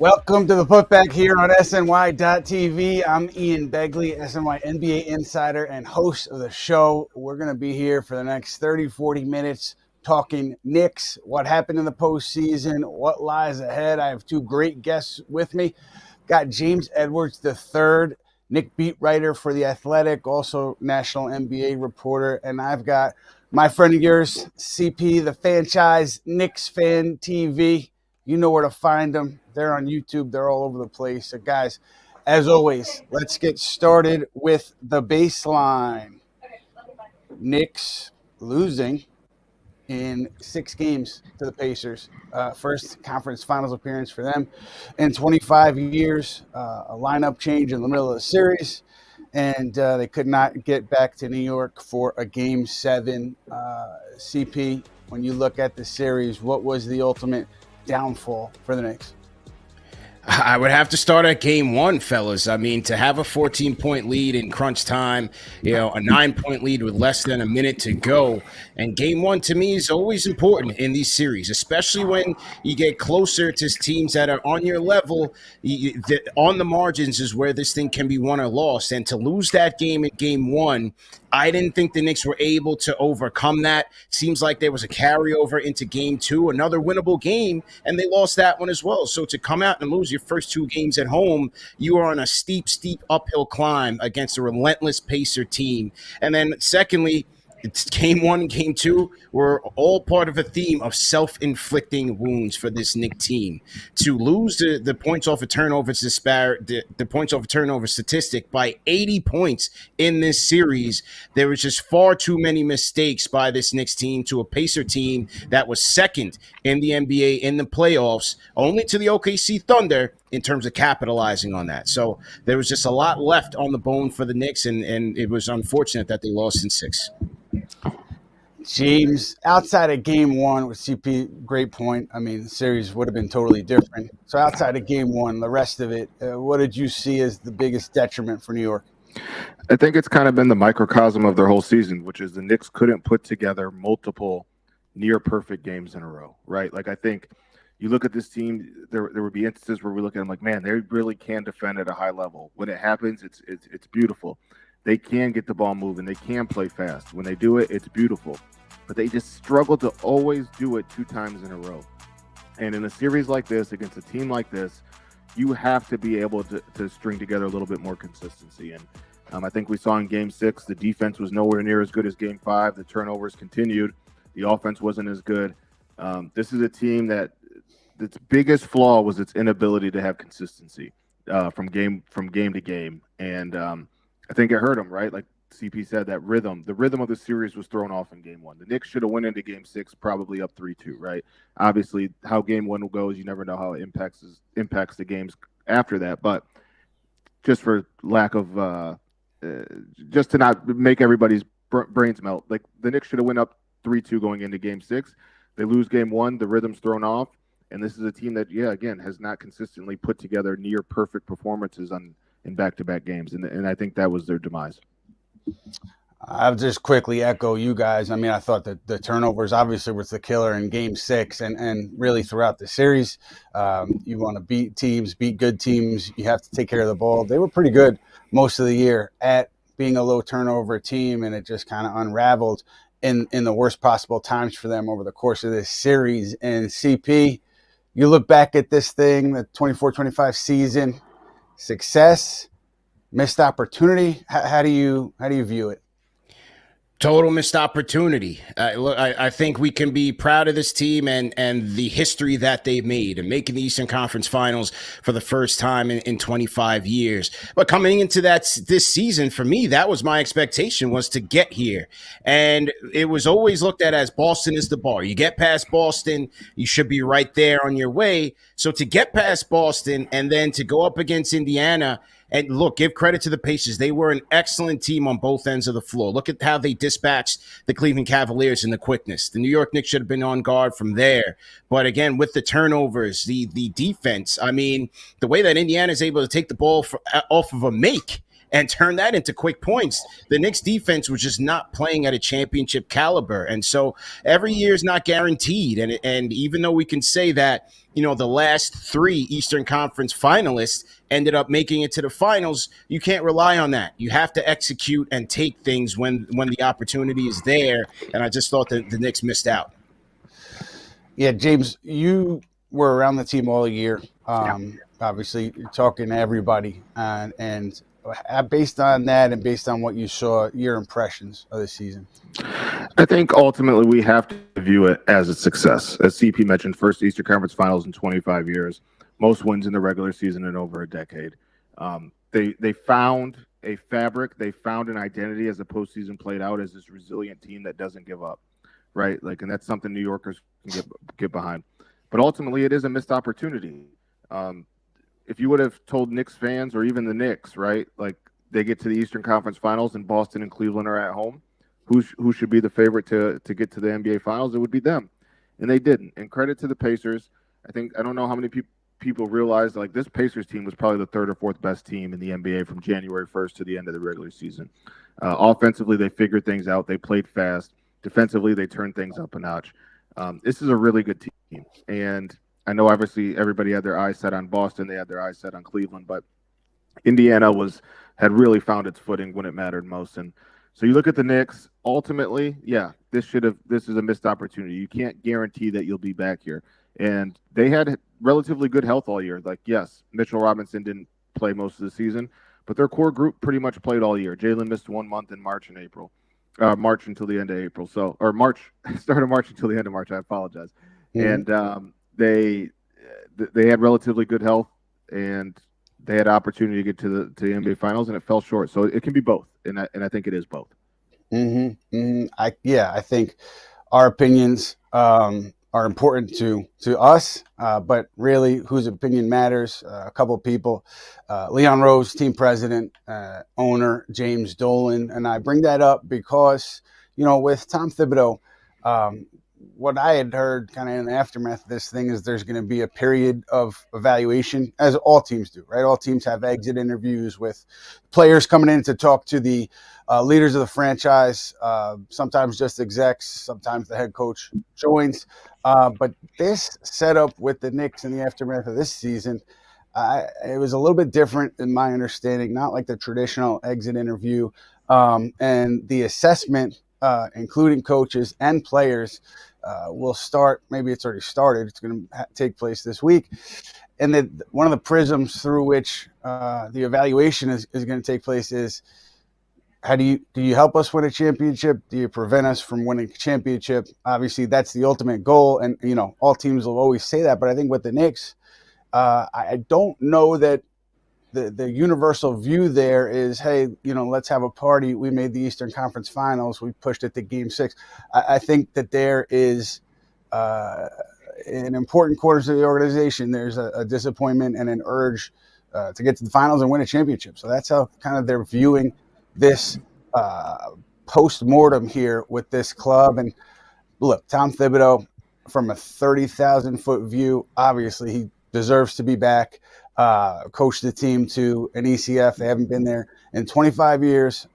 Welcome to the Putback here on SNY.TV. I'm Ian Begley, SNY NBA insider and host of the show. We're going to be here for the next 30, 40 minutes talking Knicks, what happened in the postseason, what lies ahead. I have two great guests with me. Got James Edwards III, Knick beat writer for The Athletic, also national NBA reporter. And I've got my friend of yours, CP The Fanchise, Knicks Fan TV. You know where to find them. They're on YouTube. They're all over the place. So, guys, as always, let's get started with the baseline. Knicks losing in 6 games to the Pacers. First conference finals appearance for them in 25 years. A lineup change in the middle of the series. And they could not get back to New York for a Game 7. CP, when you look at the series, what was the ultimate downfall for the Knicks? I would have to start at game 1, fellas. I mean, to have a 14-point lead in crunch time, a 9-point lead with less than a minute to go. And game 1, to me, is always important in these series, especially when you get closer to teams that are on your level. On the margins is where this thing can be won or lost. And to lose that game in game 1, I didn't think the Knicks were able to overcome that. Seems like there was a carryover into game 2, another winnable game, and they lost that one as well. So to come out and lose your first 2 games at home, you are on a steep uphill climb against a relentless Pacer team. And then secondly, it's game 1 and game 2 were all part of a theme of self-inflicting wounds for this Knicks team. To lose the points off of turnovers the points off of turnover statistic by 80 points in this series, there was just far too many mistakes by this Knicks team to a Pacer team that was second in the NBA in the playoffs, only to the OKC Thunder in terms of capitalizing on that. So there was just a lot left on the bone for the Knicks, and it was unfortunate that they lost in 6. James, outside of game 1 with CP, great point. I mean, the series would have been totally different. So outside of game 1, the rest of it, what did you see as the biggest detriment for New York? I think it's kind of been the microcosm of their whole season, which is the Knicks couldn't put together multiple near perfect games in a row, right? Like, I think you look at this team, there would be instances where we look at them like, man, they really can defend at a high level. When it happens, it's beautiful. They can get the ball moving. They can play fast. When they do it, it's beautiful. But they just struggle to always do it 2 times in a row. And in a series like this, against a team like this, you have to be able to string together a little bit more consistency. And I think we saw in Game 6, the defense was nowhere near as good as Game 5. The turnovers continued. The offense wasn't as good. This is a team that its biggest flaw was its inability to have consistency from game to game. And I think it hurt them, right? Like CP said, the rhythm of the series was thrown off in game 1. The Knicks should have went into game 6 probably up 3-2, right? Obviously, how game 1 will go is you never know how it impacts the games after that. But just for lack of just to not make everybody's brains melt, like the Knicks should have went up 3-2 going into game 6. They lose game 1, the rhythm's thrown off, and this is a team that, again, has not consistently put together near perfect performances in back-to-back games, and I think that was their demise. I'll just quickly echo you guys. I mean, I thought that the turnovers obviously was the killer in Game 6 and really throughout the series. You want to beat good teams. You have to take care of the ball. They were pretty good most of the year at being a low turnover team, and it just kind of unraveled in the worst possible times for them over the course of this series. And CP, you look back at this thing, the 24-25 season, success, missed opportunity. How do you view it? Total missed opportunity. I think we can be proud of this team and the history that they've made and making the Eastern Conference Finals for the first time in 25 years. But coming into this season, for me, that was my expectation, was to get here. And it was always looked at as Boston is the bar. You get past Boston, you should be right there on your way. So to get past Boston and then to go up against Indiana, and look, give credit to the Pacers. They were an excellent team on both ends of the floor. Look at how they dispatched the Cleveland Cavaliers in the quickness. The New York Knicks should have been on guard from there. But again, with the turnovers, the defense, I mean, the way that Indiana is able to take the ball off of a make and turn that into quick points. The Knicks defense was just not playing at a championship caliber. And so every year is not guaranteed. And even though we can say that, the last 3 Eastern Conference finalists ended up making it to the finals, you can't rely on that. You have to execute and take things when the opportunity is there. And I just thought that the Knicks missed out. Yeah, James, you were around the team all year. Obviously, you're talking to everybody. And based on that and based on what you saw, your impressions of the season? I think ultimately we have to view it as a success. As CP mentioned, first Eastern Conference Finals in 25 years, most wins in the regular season in over a decade. They found a fabric, they found an identity as the postseason played out as this resilient team that doesn't give up, right? And that's something New Yorkers can get behind. But ultimately, it is a missed opportunity. If you would have told Knicks fans or even the Knicks, right, they get to the Eastern Conference Finals and Boston and Cleveland are at home, who should be the favorite to get to the NBA Finals? It would be them, and they didn't. And credit to the Pacers. I don't know how many people realize this Pacers team was probably the 3rd or 4th best team in the NBA from January 1st to the end of the regular season. Offensively, they figured things out. They played fast. Defensively, they turned things up a notch. This is a really good team, and I know obviously everybody had their eyes set on Boston. They had their eyes set on Cleveland, but Indiana had really found its footing when it mattered most. And so you look at the Knicks, ultimately, this is a missed opportunity. You can't guarantee that you'll be back here. And they had relatively good health all year. Yes, Mitchell Robinson didn't play most of the season, but their core group pretty much played all year. Jalen missed 1 month in March and April. March until the end of April. Start of March until the end of March. I apologize. Mm-hmm. And they had relatively good health, and they had opportunity to get to the NBA Finals, and it fell short. So it can be both, and I think it is both. Mm-hmm. Mm-hmm. I think our opinions are important to us, but really whose opinion matters. A couple of people, Leon Rose, team president, owner James Dolan, and I bring that up because with Tom Thibodeau, what I had heard kind of in the aftermath of this thing is there's going to be a period of evaluation, as all teams do, right? All teams have exit interviews with players coming in to talk to the leaders of the franchise, sometimes just execs, sometimes the head coach joins. But this setup with the Knicks in the aftermath of this season, it was a little bit different in my understanding, not like the traditional exit interview. And the assessment, including coaches and players, will start. Maybe it's already started. It's going to take place this week. And then one of the prisms through which the evaluation is going to take place is, do you help us win a championship? Do you prevent us from winning a championship? Obviously, that's the ultimate goal. And, all teams will always say that. But I think with the Knicks, I don't know that the universal view there is, hey, let's have a party. We made the Eastern Conference Finals. We pushed it to Game 6. I think that there is in important quarters of the organization, there's a disappointment and an urge to get to the finals and win a championship. So that's how kind of they're viewing this post-mortem here with this club. And look, Tom Thibodeau, from a 30,000-foot view, obviously he deserves to be back. Coached the team to an ECF. They haven't been there in 25 years.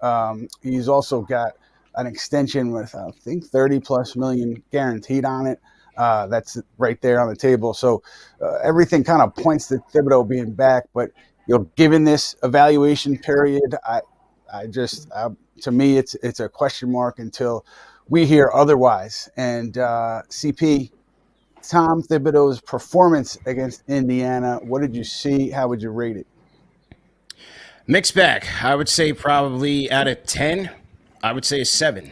He's also got an extension with, I think, $30+ million guaranteed on it. That's right there on the table. So everything kind of points to Thibodeau being back. But given this evaluation period, to me, it's a question mark until we hear otherwise. And CP, Tom Thibodeau's performance against Indiana, what did you see? How would you rate it? Mixed bag. I would say probably out of 10, I would say a 7.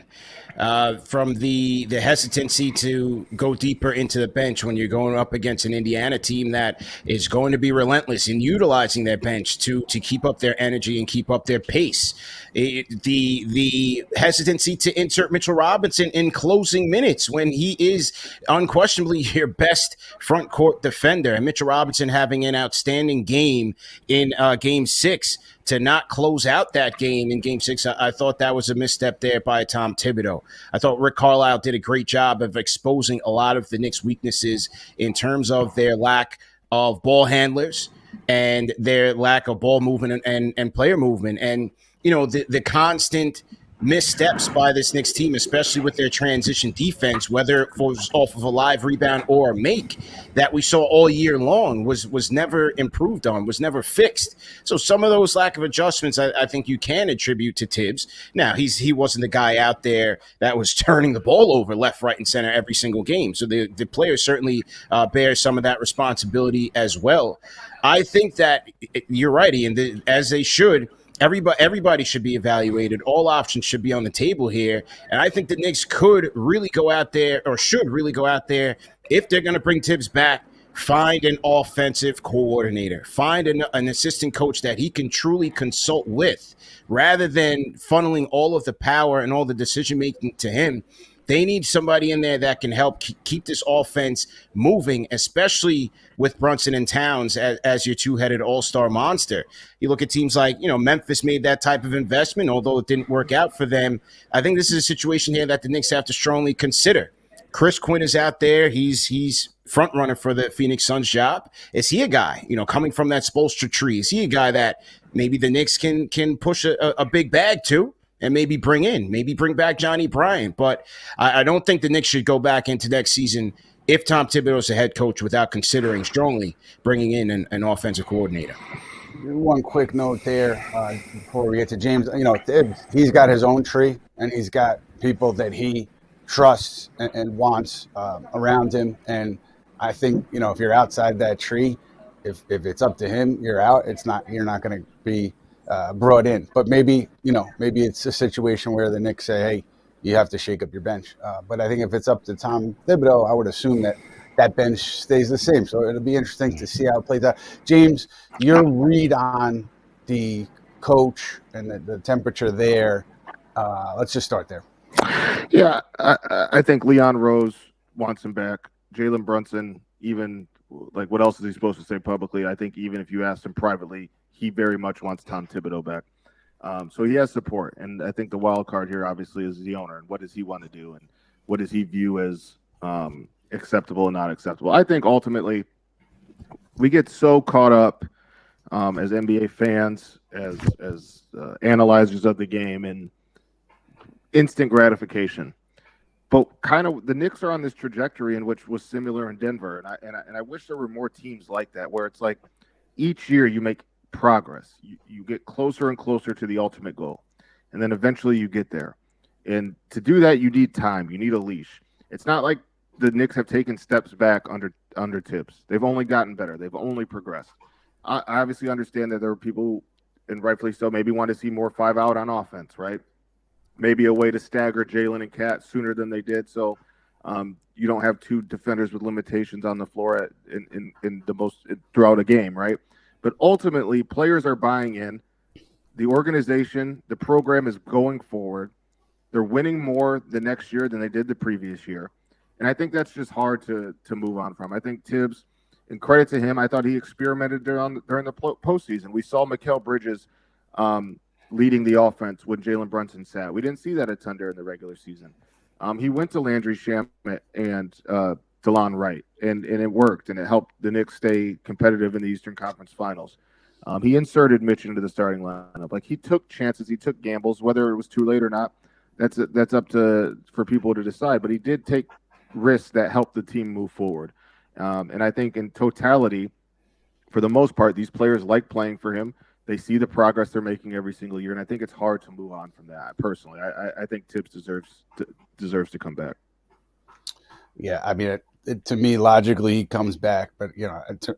From the hesitancy to go deeper into the bench when you're going up against an Indiana team that is going to be relentless in utilizing their bench to keep up their energy and keep up their pace. The hesitancy to insert Mitchell Robinson in closing minutes when he is unquestionably your best front court defender, and Mitchell Robinson having an outstanding game in Game 6. To not close out that game in Game 6, I thought that was a misstep there by Tom Thibodeau. I thought Rick Carlisle did a great job of exposing a lot of the Knicks' weaknesses in terms of their lack of ball handlers, and their lack of ball movement and player movement. And, the constant missteps by this Knicks team, especially with their transition defense, whether it was off of a live rebound or a make, that we saw all year long was never improved on, was never fixed. So some of those lack of adjustments, I think you can attribute to Tibbs. Now, he wasn't the guy out there that was turning the ball over left, right, and center every single game. So the players certainly bear some of that responsibility as well. I think that you're right, Ian, as they should. Everybody should be evaluated. All options should be on the table here. And I think the Knicks could really go out there, or should really go out there, if they're going to bring Tibbs back, find an offensive coordinator. Find an assistant coach that he can truly consult with, rather than funneling all of the power and all the decision-making to him. They need somebody in there that can help keep this offense moving, especially with Brunson and Towns as your two-headed all-star monster. You look at teams like, Memphis made that type of investment, although it didn't work out for them. I think this is a situation here that the Knicks have to strongly consider. Chris Quinn is out there. He's front runner for the Phoenix Suns job. Is he a guy, coming from that Spoelstra tree? Is he a guy that maybe the Knicks can push a big bag to? And maybe bring back Johnny Bryant. But I don't think the Knicks should go back into next season, if Tom Thibodeau is the head coach, without considering strongly bringing in an offensive coordinator. One quick note there before we get to James. Tibbs, he's got his own tree, and he's got people that he trusts and wants around him. And I think, if you're outside that tree, if it's up to him, you're out. You're not going to be brought in. But maybe it's a situation where the Knicks say, hey, you have to shake up your bench. But I think if it's up to Tom Thibodeau, I would assume that bench stays the same. So it'll be interesting to see how it plays out. James, your read on the coach and the temperature there. Let's just start there. Yeah, I think Leon Rose wants him back. Jalen Brunson, even what else is he supposed to say publicly? I think even if you asked him privately, he very much wants Tom Thibodeau back. So he has support. And I think the wild card here, obviously, is the owner. And what does he want to do? And what does he view as acceptable and not acceptable? I think ultimately we get so caught up as NBA fans, as analyzers of the game, in instant gratification. But kind of the Knicks are on this trajectory in which was similar in Denver. And I wish there were more teams like that, where it's like each year you make progress. You get closer and closer to the ultimate goal, and then eventually you get there. And to do that, you need time. You need a leash. It's not like the Knicks have taken steps back under Tibbs. They've only gotten better. They've only progressed. I obviously understand that there are people, and rightfully so, maybe want to see more 5-out on offense, right? Maybe a way to stagger Jalen and Cat sooner than they did, so you don't have two defenders with limitations on the floor in the most throughout a game, right? But ultimately, players are buying in. The organization, the program is going forward. They're winning more the next year than they did the previous year. And I think that's just hard to move on from. I think Tibbs, and credit to him, I thought he experimented during the postseason. We saw Mikal Bridges leading the offense when Jalen Brunson sat. We didn't see that a ton during the regular season. He went to Landry Shamet and DeLon Wright, and it worked, and it helped the Knicks stay competitive in the Eastern Conference Finals. He inserted Mitch into the starting lineup. He took chances, he took gambles, whether it was too late or not. That's up for people to decide. But he did take risks that helped the team move forward. And I think in totality, for the most part, these players like playing for him. They see the progress they're making every single year, and I think it's hard to move on from that. Personally, I think Tibbs deserves to come back. Yeah, I mean, to me, logically, he comes back, but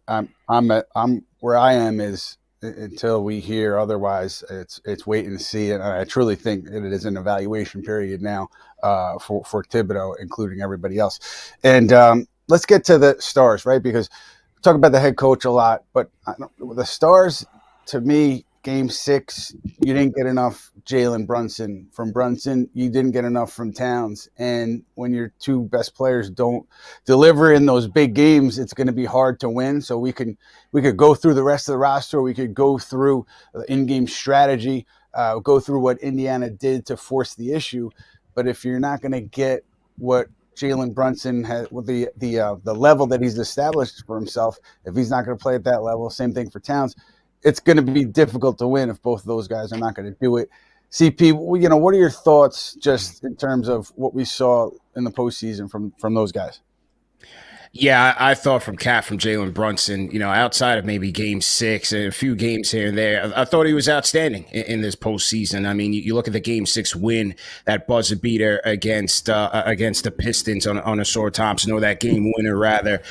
I'm where I am is until we hear otherwise. It's wait and see, and I truly think that it is an evaluation period now for Thibodeau, including everybody else. And let's get to the stars, right? Because we talk about the head coach a lot, but the stars, to me, Game 6, you didn't get enough Jalen Brunson. From Brunson, you didn't get enough from Towns. And when your two best players don't deliver in those big games, it's going to be hard to win. So we could go through the rest of the roster. We could go through the in-game strategy, go through what Indiana did to force the issue. But if you're not going to get what Jalen Brunson has with the level that he's established for himself. If he's not going to play at that level, same thing for Towns. It's going to be difficult to win if both of those guys are not going to do it. CP, what are your thoughts just in terms of what we saw in the postseason from those guys? Yeah, I thought from Jalen Brunson, outside of maybe game 6 and a few games here and there, I thought he was outstanding in this postseason. I mean, you look at the game 6 win, that buzzer beater against the Pistons on a Sore Thompson, or that game winner rather.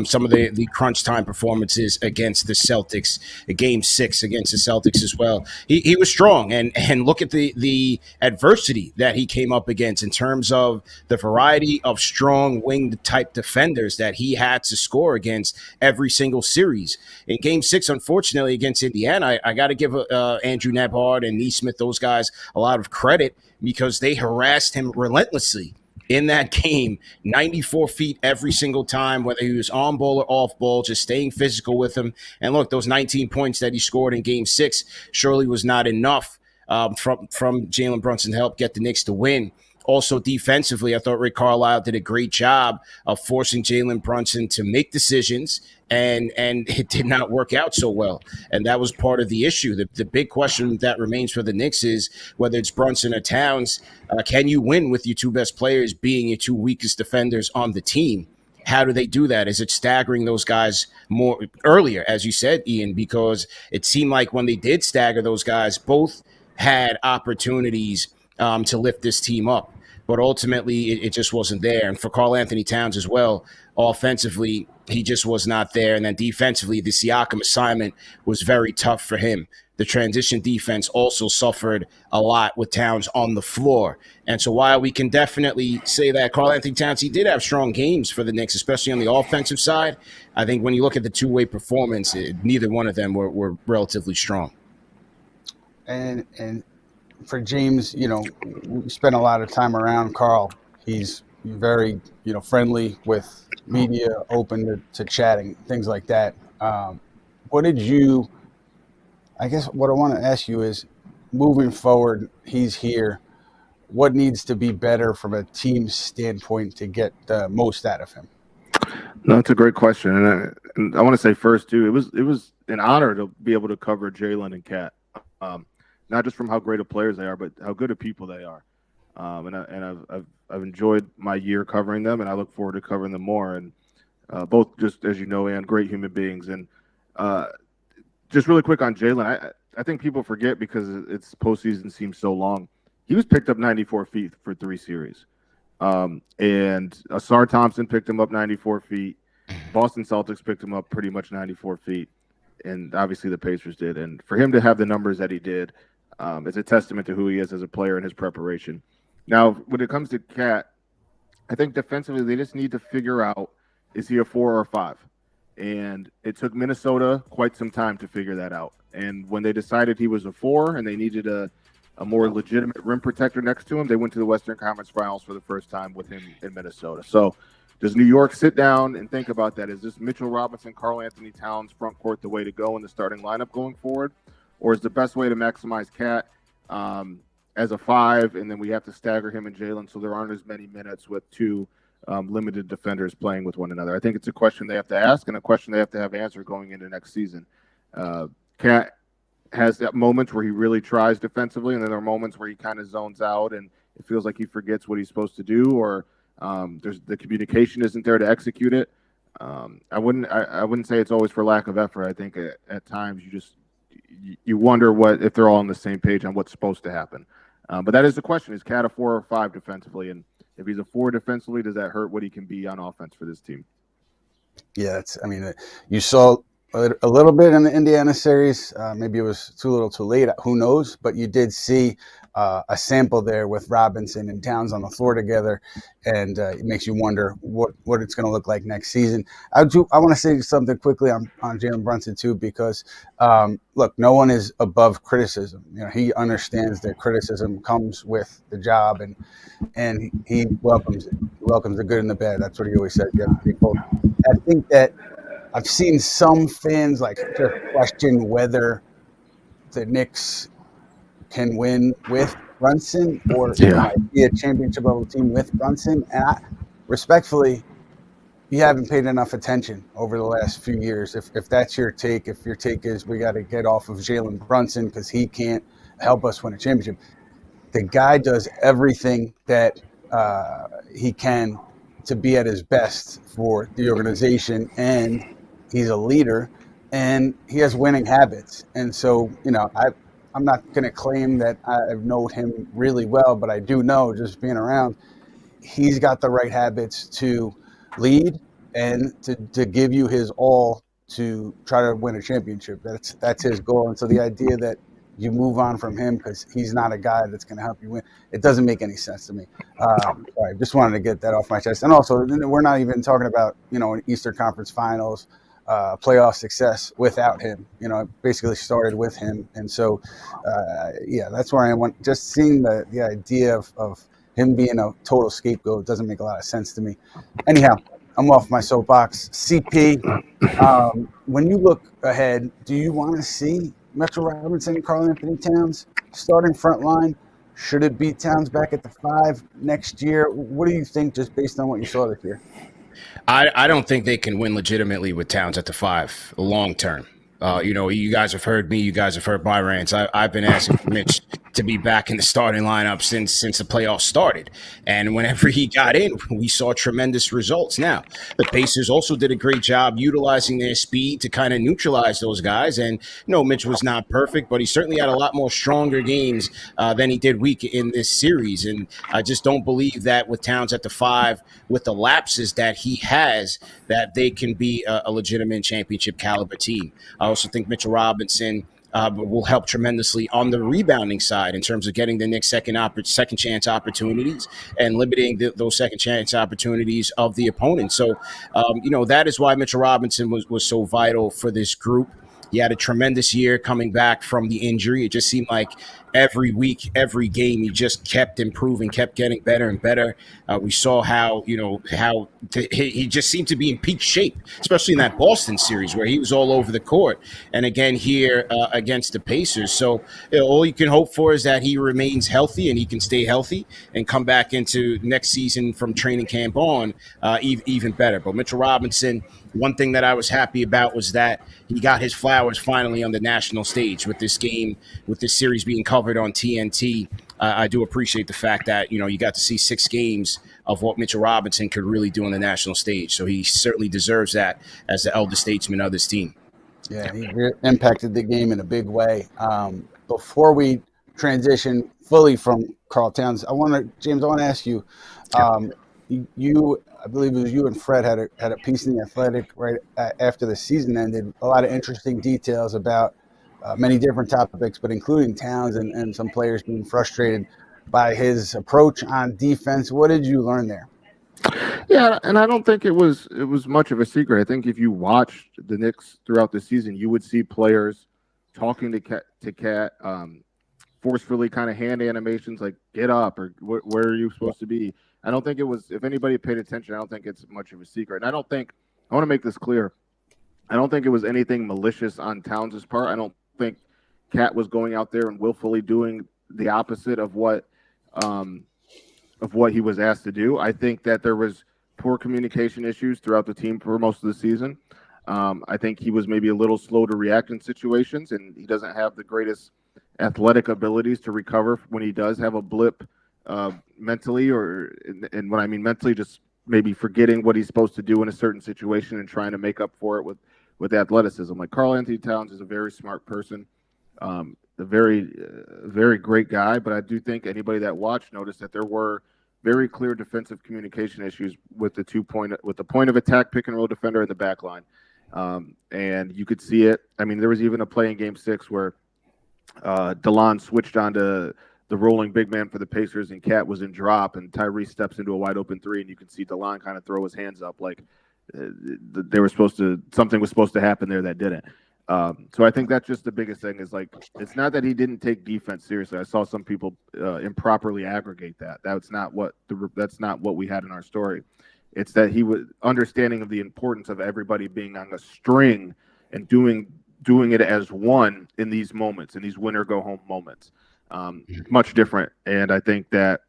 Some of the crunch time performances against the Celtics, game 6 against the Celtics as well. He was strong, and look at the adversity that he came up against in terms of the variety of strong winged type defenders that he had to score against every single series. In game 6, unfortunately, against Indiana, I got to give Andrew Nebhard and Neesmith, those guys, a lot of credit because they harassed him relentlessly in that game, 94 feet every single time, whether he was on ball or off ball, just staying physical with him. And look, those 19 points that he scored in game 6 surely was not enough from Jalen Brunson to help get the Knicks to win. Also, defensively, I thought Rick Carlisle did a great job of forcing Jalen Brunson to make decisions, and it did not work out so well. And that was part of the issue. The big question that remains for the Knicks is whether it's Brunson or Towns, can you win with your two best players being your two weakest defenders on the team? How do they do that? Is it staggering those guys more earlier, as you said, Ian, because it seemed like when they did stagger those guys, both had opportunities to lift this team up. But ultimately, it just wasn't there. And for Karl Anthony Towns as well, offensively, he just was not there. And then defensively, the Siakam assignment was very tough for him. The transition defense also suffered a lot with Towns on the floor. And so while we can definitely say that Karl Anthony Towns, he did have strong games for the Knicks, especially on the offensive side, I think when you look at the two-way performance, neither one of them were relatively strong. And for James, we spent a lot of time around Karl. He's very, friendly with media, open to chatting, things like that. What I want to ask you is, moving forward, he's here. What needs to be better from a team standpoint to get the most out of him? No, it's a great question. And I want to say first, too, it was an honor to be able to cover Jalen and Kat. Not just from how great of players they are, but how good of people they are. I've enjoyed my year covering them, and I look forward to covering them more. And both, just as you know, and great human beings. And just really quick on Jalen, I think people forget because its postseason seems so long. He was picked up 94 feet for 3 series. And Asar Thompson picked him up 94 feet. Boston Celtics picked him up pretty much 94 feet. And obviously the Pacers did. And for him to have the numbers that he did, it's a testament to who he is as a player and his preparation. Now, when it comes to Kat, I think defensively they just need to figure out, is he a 4 or a 5? And it took Minnesota quite some time to figure that out. And when they decided he was a 4 and they needed a more legitimate rim protector next to him, they went to the Western Conference Finals for the first time with him in Minnesota. So does New York sit down and think about that? Is this Mitchell Robinson, Karl Anthony Towns front court the way to go in the starting lineup going forward? Or is the best way to maximize Kat as a 5, and then we have to stagger him and Jalen so there aren't as many minutes with two limited defenders playing with one another? I think it's a question they have to ask and a question they have to have answered going into next season. Kat has that moments where he really tries defensively, and then there are moments where he kind of zones out and it feels like he forgets what he's supposed to do, or there's the communication isn't there to execute it. I wouldn't say it's always for lack of effort. I think at times you wonder if they're all on the same page on what's supposed to happen. But that is the question: is Kat a 4 or 5 defensively? And if he's a 4 defensively, does that hurt what he can be on offense for this team? Yeah, you saw a little bit in the Indiana series. Maybe it was too little too late. Who knows? But you did see a sample there with Robinson and Towns on the floor together, and it makes you wonder what it's going to look like next season. I want to say something quickly on Jalen Brunson too, because look, no one is above criticism. He understands that criticism comes with the job, and he welcomes it. He welcomes the good and the bad. That's what he always says. I think that I've seen some fans just question whether the Knicks can win with Brunson or might be a championship level team with Brunson. And respectfully, you haven't paid enough attention over the last few years. If that's your take, if your take is we got to get off of Jalen Brunson because he can't help us win a championship, the guy does everything that he can to be at his best for the organization, and he's a leader, and he has winning habits. And so, I'm not going to claim that I know him really well, but I do know, just being around, he's got the right habits to lead and to give you his all to try to win a championship. That's his goal. And so the idea that you move on from him because he's not a guy that's going to help you win, it doesn't make any sense to me. I just wanted to get that off my chest. And also, we're not even talking about, an Eastern Conference Finals playoff success without him. It basically started with him. And so, that's where I want. Just seeing the idea of him being a total scapegoat doesn't make a lot of sense to me. Anyhow, I'm off my soapbox. CP, when you look ahead, do you want to see Metro Robinson and Karl Anthony Towns starting front line? Should it be Towns back at the 5 next year? What do you think, just based on what you saw this year? I don't think they can win legitimately with Towns at the 5 long term. You guys have heard me. You guys have heard my rants. I've been asking for Mitch to be back in the starting lineup since the playoffs started. And whenever he got in, we saw tremendous results. Now, the Pacers also did a great job utilizing their speed to kind of neutralize those guys. And, Mitch was not perfect, but he certainly had a lot more stronger games than he did weak in this series. And I just don't believe that with Towns at the 5, with the lapses that he has, that they can be a legitimate championship caliber team. I also think Mitchell Robinson will help tremendously on the rebounding side in terms of getting the Knicks second chance opportunities and limiting those second chance opportunities of the opponent. So, that is why Mitchell Robinson was so vital for this group. He had a tremendous year coming back from the injury. It just seemed like every week, every game, he just kept improving, kept getting better and better. We saw how he just seemed to be in peak shape, especially in that Boston series where he was all over the court. And again here against the Pacers. So all you can hope for is that he remains healthy and he can stay healthy and come back into next season from training camp on even better. But Mitchell Robinson, one thing that I was happy about was that he got his flowers finally on the national stage with this game, with this series being covered on TNT. I do appreciate the fact that, you got to see 6 games of what Mitchell Robinson could really do on the national stage. So he certainly deserves that as the elder statesman of this team. Yeah, he impacted the game in a big way. Before we transition fully from Karl Towns, James, I want to ask you, I believe it was you and Fred had a piece in The Athletic right after the season ended, a lot of interesting details about many different topics, but including Towns and some players being frustrated by his approach on defense. What did you learn there? Yeah, and I don't think it was much of a secret. I think if you watched the Knicks throughout the season, you would see players talking to Cat, forcefully kind of hand animations like "get up" or "where are you supposed to be." I don't think it was. If anybody paid attention, I don't think it's much of a secret. And I want to make this clear. I don't think it was anything malicious on Towns' part. I don't think Cat was going out there and willfully doing the opposite of what he was asked to do. I think that there was poor communication issues throughout the team for most of the season. I think he was maybe a little slow to react in situations, and he doesn't have the greatest athletic abilities to recover when he does have a blip mentally, and when I mean mentally, just maybe forgetting what he's supposed to do in a certain situation and trying to make up for it with athleticism. Like Karl Anthony Towns is a very smart person, a very great guy, but I do think anybody that watched noticed that there were very clear defensive communication issues with the point of attack pick and roll defender in the back line. And you could see it. I mean, there was even a play in Game 6 where DeLon switched onto the rolling big man for the Pacers, and Cat was in drop, and Tyrese steps into a wide open 3, and you can see DeLon kind of throw his hands up like something was supposed to happen there that didn't. So I think that's just the biggest thing is like, it's not that he didn't take defense seriously. I saw some people improperly aggregate that. That's not what we had in our story. It's that he was understanding of the importance of everybody being on a string and doing it as one in these moments, in these winner go home moments. Much different. And I think that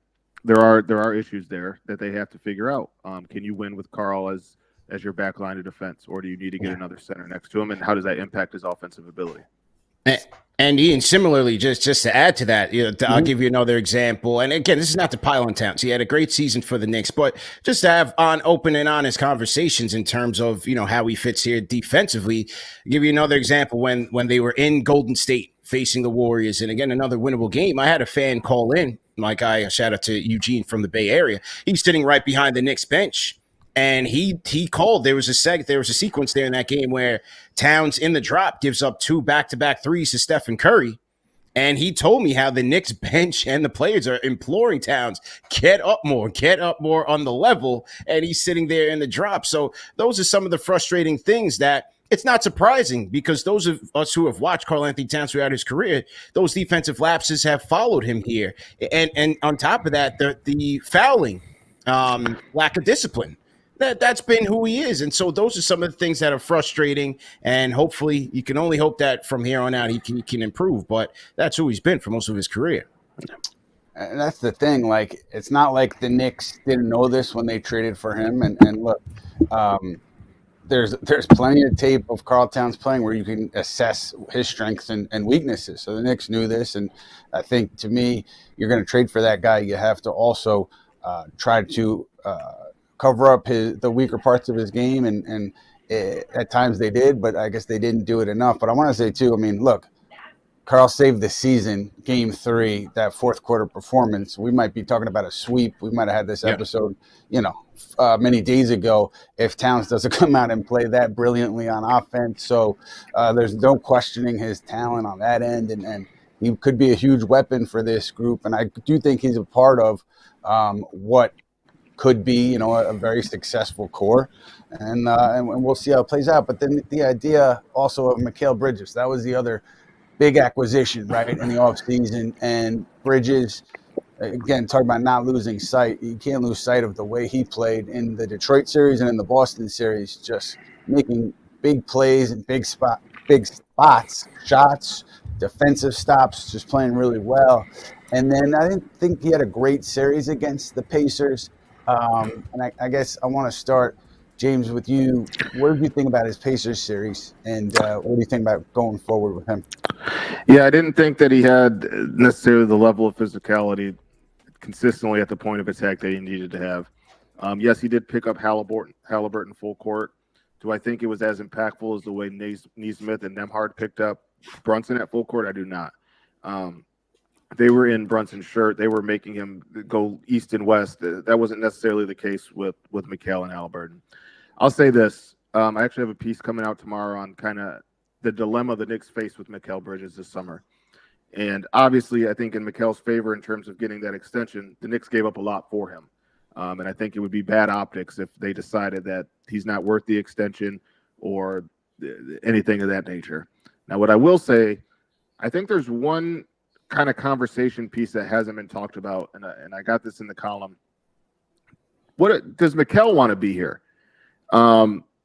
there are issues there that they have to figure out. Can you win with Carl as your back line of defense, or do you need to get another center next to him, and how does that impact his offensive ability? And Ian, similarly, just to add to that, I'll give you another example. And again, this is not to pile on Towns. He had a great season for the Knicks, but just to have open and honest conversations in terms of how he fits here defensively. I'll give you another example when they were in Golden State facing the Warriors, and again another winnable game. I had a fan call in, my guy. Shout out to Eugene from the Bay Area. He's sitting right behind the Knicks bench. And he called. There was a sequence there in that game where Towns in the drop gives up 2 back-to-back threes to Stephen Curry. And he told me how the Knicks bench and the players are imploring Towns, get up more on the level. And he's sitting there in the drop. So those are some of the frustrating things that it's not surprising, because those of us who have watched Karl-Anthony Towns throughout his career, those defensive lapses have followed him here. And on top of that, the fouling, lack of discipline. That's been who he is. And so those are some of the things that are frustrating, and hopefully you can only hope that from here on out he can improve, but that's who he's been for most of his career. And that's the thing. Like, it's not like the Knicks didn't know this when they traded for him. And look, there's plenty of tape of Karl Towns playing where you can assess his strengths and weaknesses. So the Knicks knew this. And I think, to me, you're going to trade for that guy. You have to also try to cover up the weaker parts of his game, and at times they did, but I guess they didn't do it enough. But I want to say too, I mean, look, Karl saved the season, Game 3, that fourth quarter performance. We might be talking about a sweep. We might have had this episode, many days ago, if Towns doesn't come out and play that brilliantly on offense. So there's no questioning his talent on that end, and he could be a huge weapon for this group. And I do think he's a part of what could be, a very successful core, and we'll see how it plays out. But then the idea also of Mikal Bridges, that was the other big acquisition, right, in the offseason. And Bridges, again, talking about not losing sight, you can't lose sight of the way he played in the Detroit series and in the Boston series, just making big plays and big spots, shots, defensive stops, just playing really well. And then I didn't think he had a great series against the Pacers. And I guess I want to start, James, with you. What did you think about his Pacers series, and what do you think about going forward with him? Yeah, I didn't think that he had necessarily the level of physicality consistently at the point of attack that he needed to have. Yes, he did pick up Halliburton full court. Do I think it was as impactful as the way Nesmith and Nembhard picked up Brunson at full court? I do not. They were in Brunson's shirt. They were making him go east and west. That wasn't necessarily the case with Mikal and Halliburton. I'll say this. I actually have a piece coming out tomorrow on kind of the dilemma the Knicks face with Mikal Bridges this summer. And obviously, I think in Mikal's favor in terms of getting that extension, the Knicks gave up a lot for him. And I think it would be bad optics if they decided that he's not worth the extension or anything of that nature. Now, what I will say, I think there's one kind of conversation piece that hasn't been talked about, and I got this in the column. What does Mikal want to be here?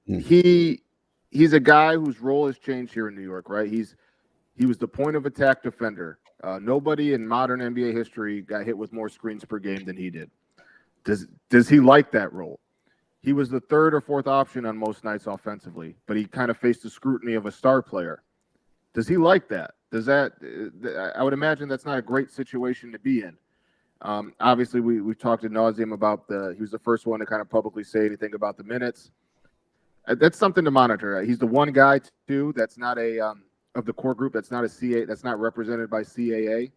He's a guy whose role has changed here in New York, right? He was the point of attack defender. Nobody in modern NBA history got hit with more screens per game than he did. Does he like that role? He was the third or fourth option on most nights offensively, but he kind of faced the scrutiny of a star player. Does he like that? I would imagine that's not a great situation to be in. Obviously, we've talked ad nauseum about he was the first one to kind of publicly say anything about the minutes. That's something to monitor. He's the one guy, too, that's not of the core group that's not a CA, that's not represented by CAA.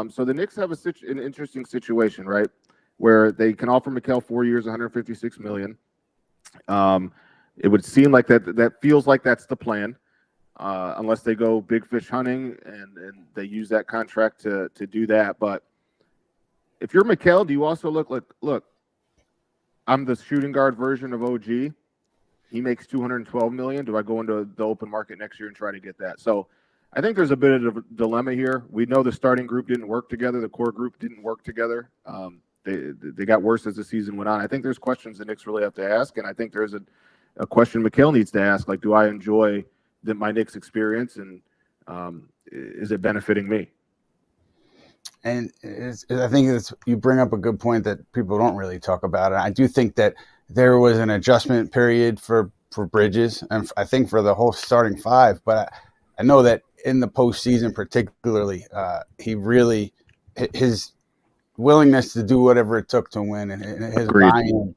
So the Knicks have an interesting situation, right, where they can offer Mikal 4 years, $156 million. It would seem like that feels like that's the plan. Unless they go big fish hunting and they use that contract to do that. But if you're Mikal, do you also look, I'm the shooting guard version of OG. He makes $212 million. Do I go into the open market next year and try to get that? So I think there's a bit of a dilemma here. We know the starting group didn't work together. The core group didn't work together. They got worse as the season went on. I think there's questions the Knicks really have to ask, and I think there's a question Mikal needs to ask, like, do I enjoy my Knicks experience, and is it benefiting me? And I think you bring up a good point that people don't really talk about. And I do think that there was an adjustment period for Bridges, and I think for the whole starting five. But I know that in the postseason, particularly, he really his willingness to do whatever it took to win and his buy-in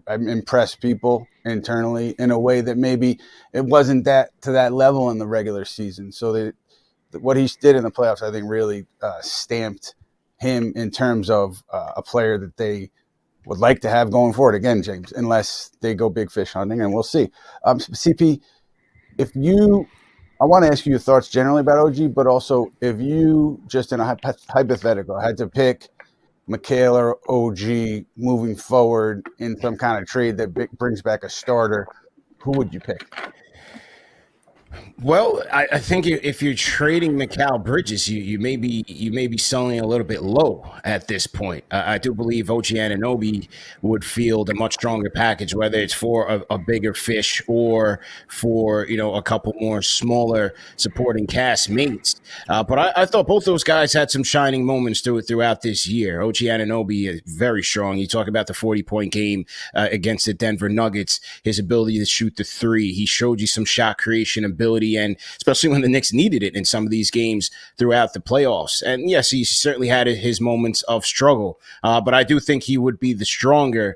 impressed people internally in a way that maybe it wasn't that to that level in the regular season. So what he did in the playoffs, I think, really stamped him in terms of a player that they would like to have going forward. Again, James, unless they go big fish hunting, and we'll see. CP, I want to ask you your thoughts generally about OG, but also if you just in a hypothetical had to pick Mikal or OG moving forward in some kind of trade that brings back a starter, who would you pick? Well, I think if you're trading Mikal Bridges, you may be selling a little bit low at this point. I do believe OG Anunoby would field a much stronger package, whether it's for a bigger fish or for a couple more smaller supporting cast mates. But I thought both those guys had some shining moments throughout this year. OG Anunoby is very strong. You talk about the 40-point game against the Denver Nuggets, his ability to shoot the three. He showed you some shot creation ability, and especially when the Knicks needed it in some of these games throughout the playoffs. And yes, he certainly had his moments of struggle, but I do think he would be the stronger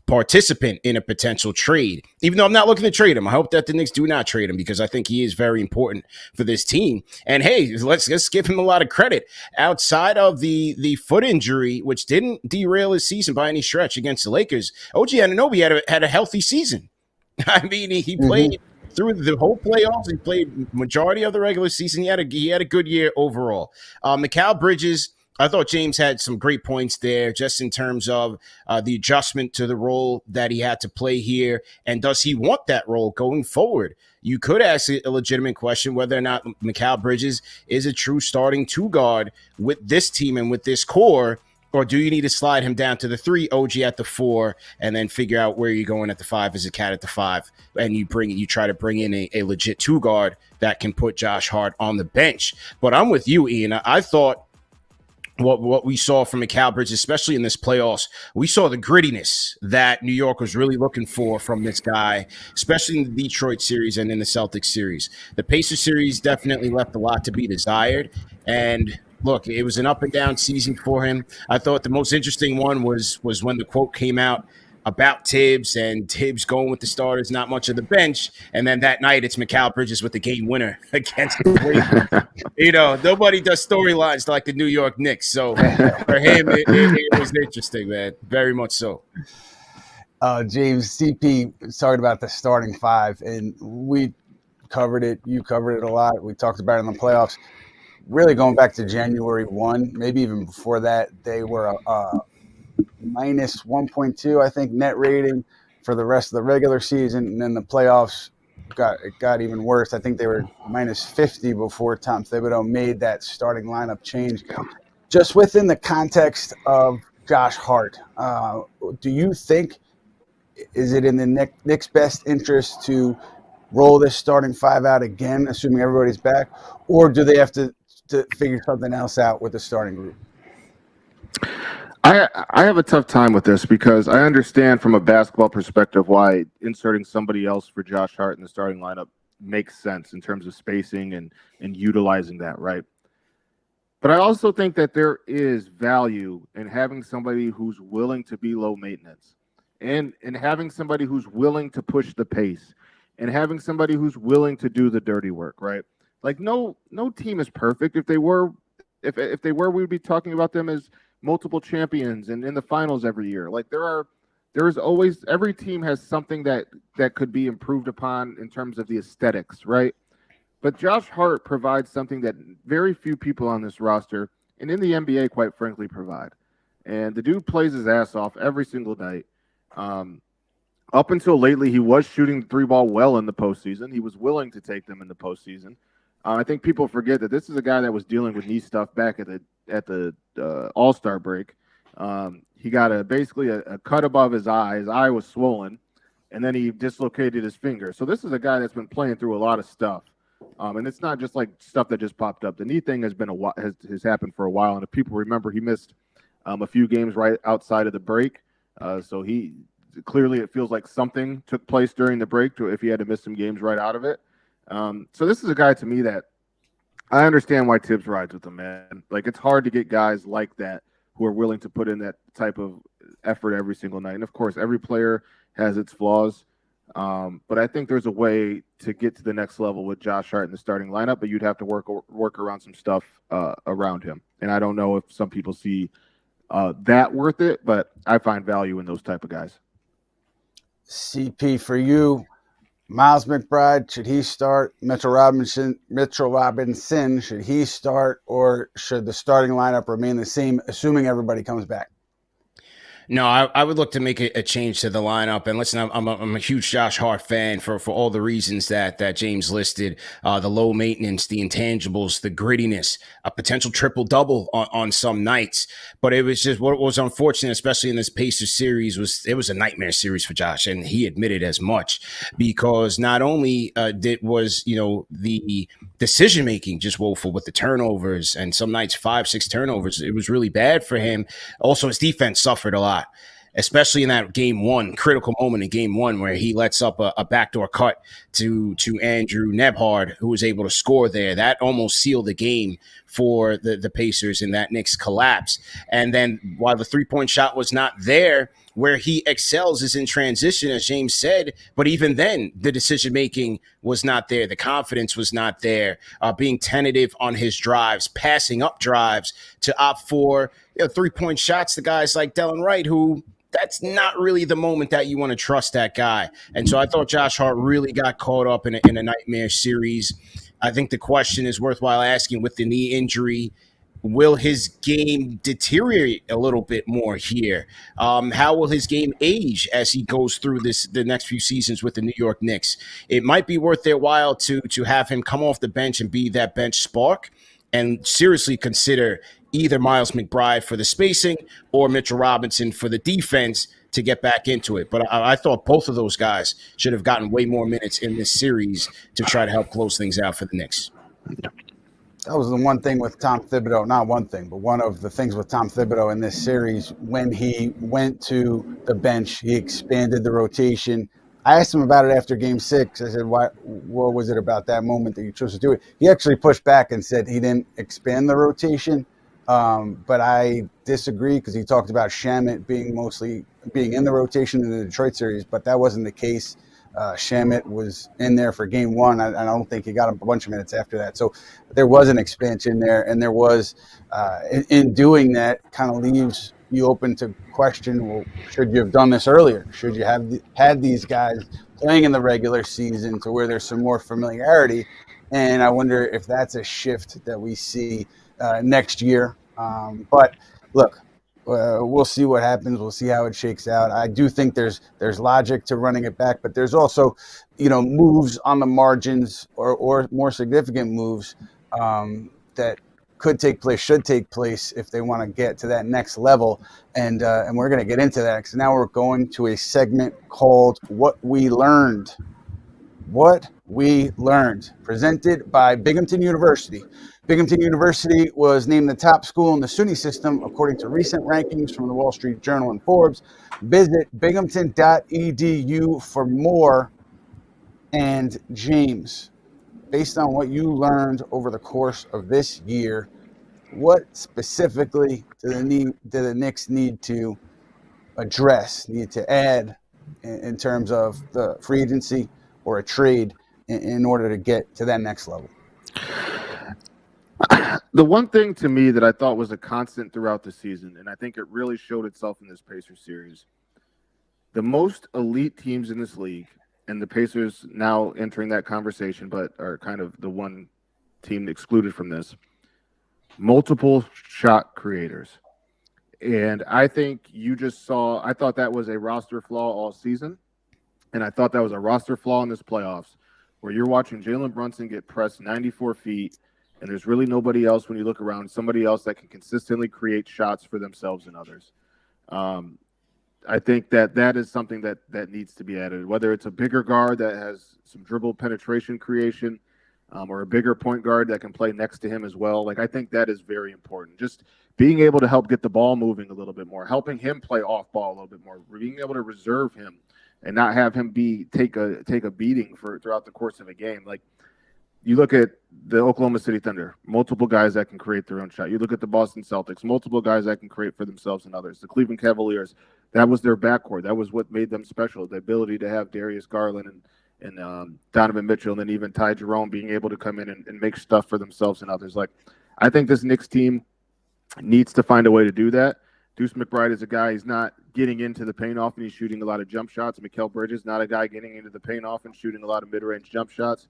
participant in a potential trade, even though I'm not looking to trade him. I hope that the Knicks do not trade him because I think he is very important for this team. And hey, let's give him a lot of credit. Outside of the foot injury, which didn't derail his season by any stretch against the Lakers, OG Anunoby had a healthy season. I mean, he played through the whole playoffs. He played majority of the regular season. He had a good year overall. Mikal Bridges, I thought James had some great points there just in terms of the adjustment to the role that he had to play here. And does he want that role going forward? You could ask a legitimate question whether or not Mikal Bridges is a true starting two guard with this team and with this core. Or do you need to slide him down to the 3, OG at the 4, and then figure out where you're going at the 5 as a cat at the 5, and you try to bring in a legit 2 guard that can put Josh Hart on the bench? But I'm with you, Ian. I thought what we saw from Mikal Bridges, especially in this playoffs, we saw the grittiness that New York was really looking for from this guy, especially in the Detroit series and in the Celtics series. The Pacers series definitely left a lot to be desired, and look, it was an up and down season for him. I thought the most interesting one was when the quote came out about Tibbs and Tibbs going with the starters, not much of the bench. And then that night, it's Mikal Bridges with the game winner against the Lakers. Nobody does storylines like the New York Knicks. So for him, it was interesting, man. Very much so. James, CP talked about the starting 5, and we covered it. You covered it a lot. We talked about it in the playoffs. Really going back to January 1, maybe even before that, they were minus 1.2, I think, net rating for the rest of the regular season. And then the playoffs got even worse. I think they were minus 50 before Tom Thibodeau made that starting lineup change. Just within the context of Josh Hart, do you think, is it in the Knicks' best interest to roll this starting 5 out again, assuming everybody's back, or do they have to figure something else out with the starting group? I have a tough time with this because I understand from a basketball perspective why inserting somebody else for Josh Hart in the starting lineup makes sense in terms of spacing and utilizing that, right? But I also think that there is value in having somebody who's willing to be low maintenance and having somebody who's willing to push the pace and having somebody who's willing to do the dirty work, right? Like no team is perfect. If they were, we would be talking about them as multiple champions and in the finals every year. Like there's always, every team has something that could be improved upon in terms of the aesthetics, right? But Josh Hart provides something that very few people on this roster and in the NBA, quite frankly, provide. And the dude plays his ass off every single night. Up until lately, he was shooting the 3-ball well in the postseason. He was willing to take them in the postseason. I think people forget that this is a guy that was dealing with knee stuff back at the All-Star break. He got basically a cut above his eye. His eye was swollen, and then he dislocated his finger. So this is a guy that's been playing through a lot of stuff. And it's not just like stuff that just popped up. The knee thing has been has happened for a while. And if people remember, he missed a few games right outside of the break. So he clearly, it feels like something took place during the break if he had to miss some games right out of it. So this is a guy to me that I understand why Tibbs rides with him, man. Like, it's hard to get guys like that who are willing to put in that type of effort every single night. And of course, every player has its flaws. But I think there's a way to get to the next level with Josh Hart in the starting lineup, but you'd have to work around some stuff around him. And I don't know if some people see that worth it, but I find value in those type of guys. CP, for you, Miles McBride, should he start? Mitchell Robinson, should he start, or should the starting lineup remain the same, assuming everybody comes back? No, I would look to make a change to the lineup. And listen, I'm a huge Josh Hart fan for all the reasons that James listed, the low maintenance, the intangibles, the grittiness, a potential triple-double on some nights. But it was just what was unfortunate, especially in this Pacers series, it was a nightmare series for Josh, and he admitted as much, because not only was the decision-making just woeful with the turnovers, and some nights 5-6 turnovers. It was really bad for him. Also, his defense suffered a lot, especially in that game one, critical moment in game one, where he lets up a backdoor cut to Andrew Nebhard, who was able to score there. That almost sealed the game for the Pacers in that Knicks collapse. And then while the three-point shot was not there, where he excels is in transition, as James said, but even then, the decision-making was not there. The confidence was not there. Being tentative on his drives, passing up drives to opt for three-point shots to guys like Delon Wright, who that's not really the moment that you want to trust that guy. And so I thought Josh Hart really got caught up in a nightmare series. I think the question is worthwhile asking with the knee injury. Will his game deteriorate a little bit more here? How will his game age as he goes through the next few seasons with the New York Knicks? It might be worth their while to have him come off the bench and be that bench spark, and seriously consider either Miles McBride for the spacing or Mitchell Robinson for the defense to get back into it. But I thought both of those guys should have gotten way more minutes in this series to try to help close things out for the Knicks. That was the one thing with Tom Thibodeau, not one thing, but one of the things with Tom Thibodeau in this series. When he went to the bench, he expanded the rotation. I asked him about it after Game 6. I said, what was it about that moment that you chose to do it? He actually pushed back and said he didn't expand the rotation. But I disagree, because he talked about Shamet being in the rotation in the Detroit series, but that wasn't the case. Shamet was in there for Game 1. I don't think he got a bunch of minutes after that. So there was an expansion there, and there was, in doing that, kind of leaves you open to question, well, should you have done this earlier? Should you have had these guys playing in the regular season to where there's some more familiarity? And I wonder if that's a shift that we see next year. But look, we'll see what happens. We'll see how it shakes out. I do think there's logic to running it back, but there's also, moves on the margins or more significant moves that should take place if they want to get to that next level. And we're going to get into that, because now we're going to a segment called What We Learned. What We Learned, presented by Binghamton University. Binghamton University was named the top school in the SUNY system, according to recent rankings from the Wall Street Journal and Forbes. Visit binghamton.edu for more. And James, based on what you learned over the course of this year, what specifically do the Knicks need to address, need to add in terms of the free agency or a trade in order to get to that next level? The one thing to me that I thought was a constant throughout the season, and I think it really showed itself in this Pacers series, the most elite teams in this league, and the Pacers now entering that conversation, but are kind of the one team excluded from this, multiple shot creators. And I think I thought that was a roster flaw all season, and I thought that was a roster flaw in this playoffs, where you're watching Jalen Brunson get pressed 94 feet, and there's really nobody else when you look around, somebody else that can consistently create shots for themselves and others. I think that is something that needs to be added, whether it's a bigger guard that has some dribble penetration creation, or a bigger point guard that can play next to him as well. Like, I think that is very important. Just being able to help get the ball moving a little bit more, helping him play off ball a little bit more, being able to reserve him and not have him take a beating throughout the course of a game. Like, you look at the Oklahoma City Thunder, multiple guys that can create their own shot. You look at the Boston Celtics, multiple guys that can create for themselves and others. The Cleveland Cavaliers, that was their backcourt. That was what made them special, the ability to have Darius Garland and Donovan Mitchell, and then even Ty Jerome being able to come in and make stuff for themselves and others. Like, I think this Knicks team needs to find a way to do that. Deuce McBride is a guy, he's not getting into the paint off and he's shooting a lot of jump shots. Mikal Bridges, not a guy getting into the paint off and shooting a lot of mid-range jump shots.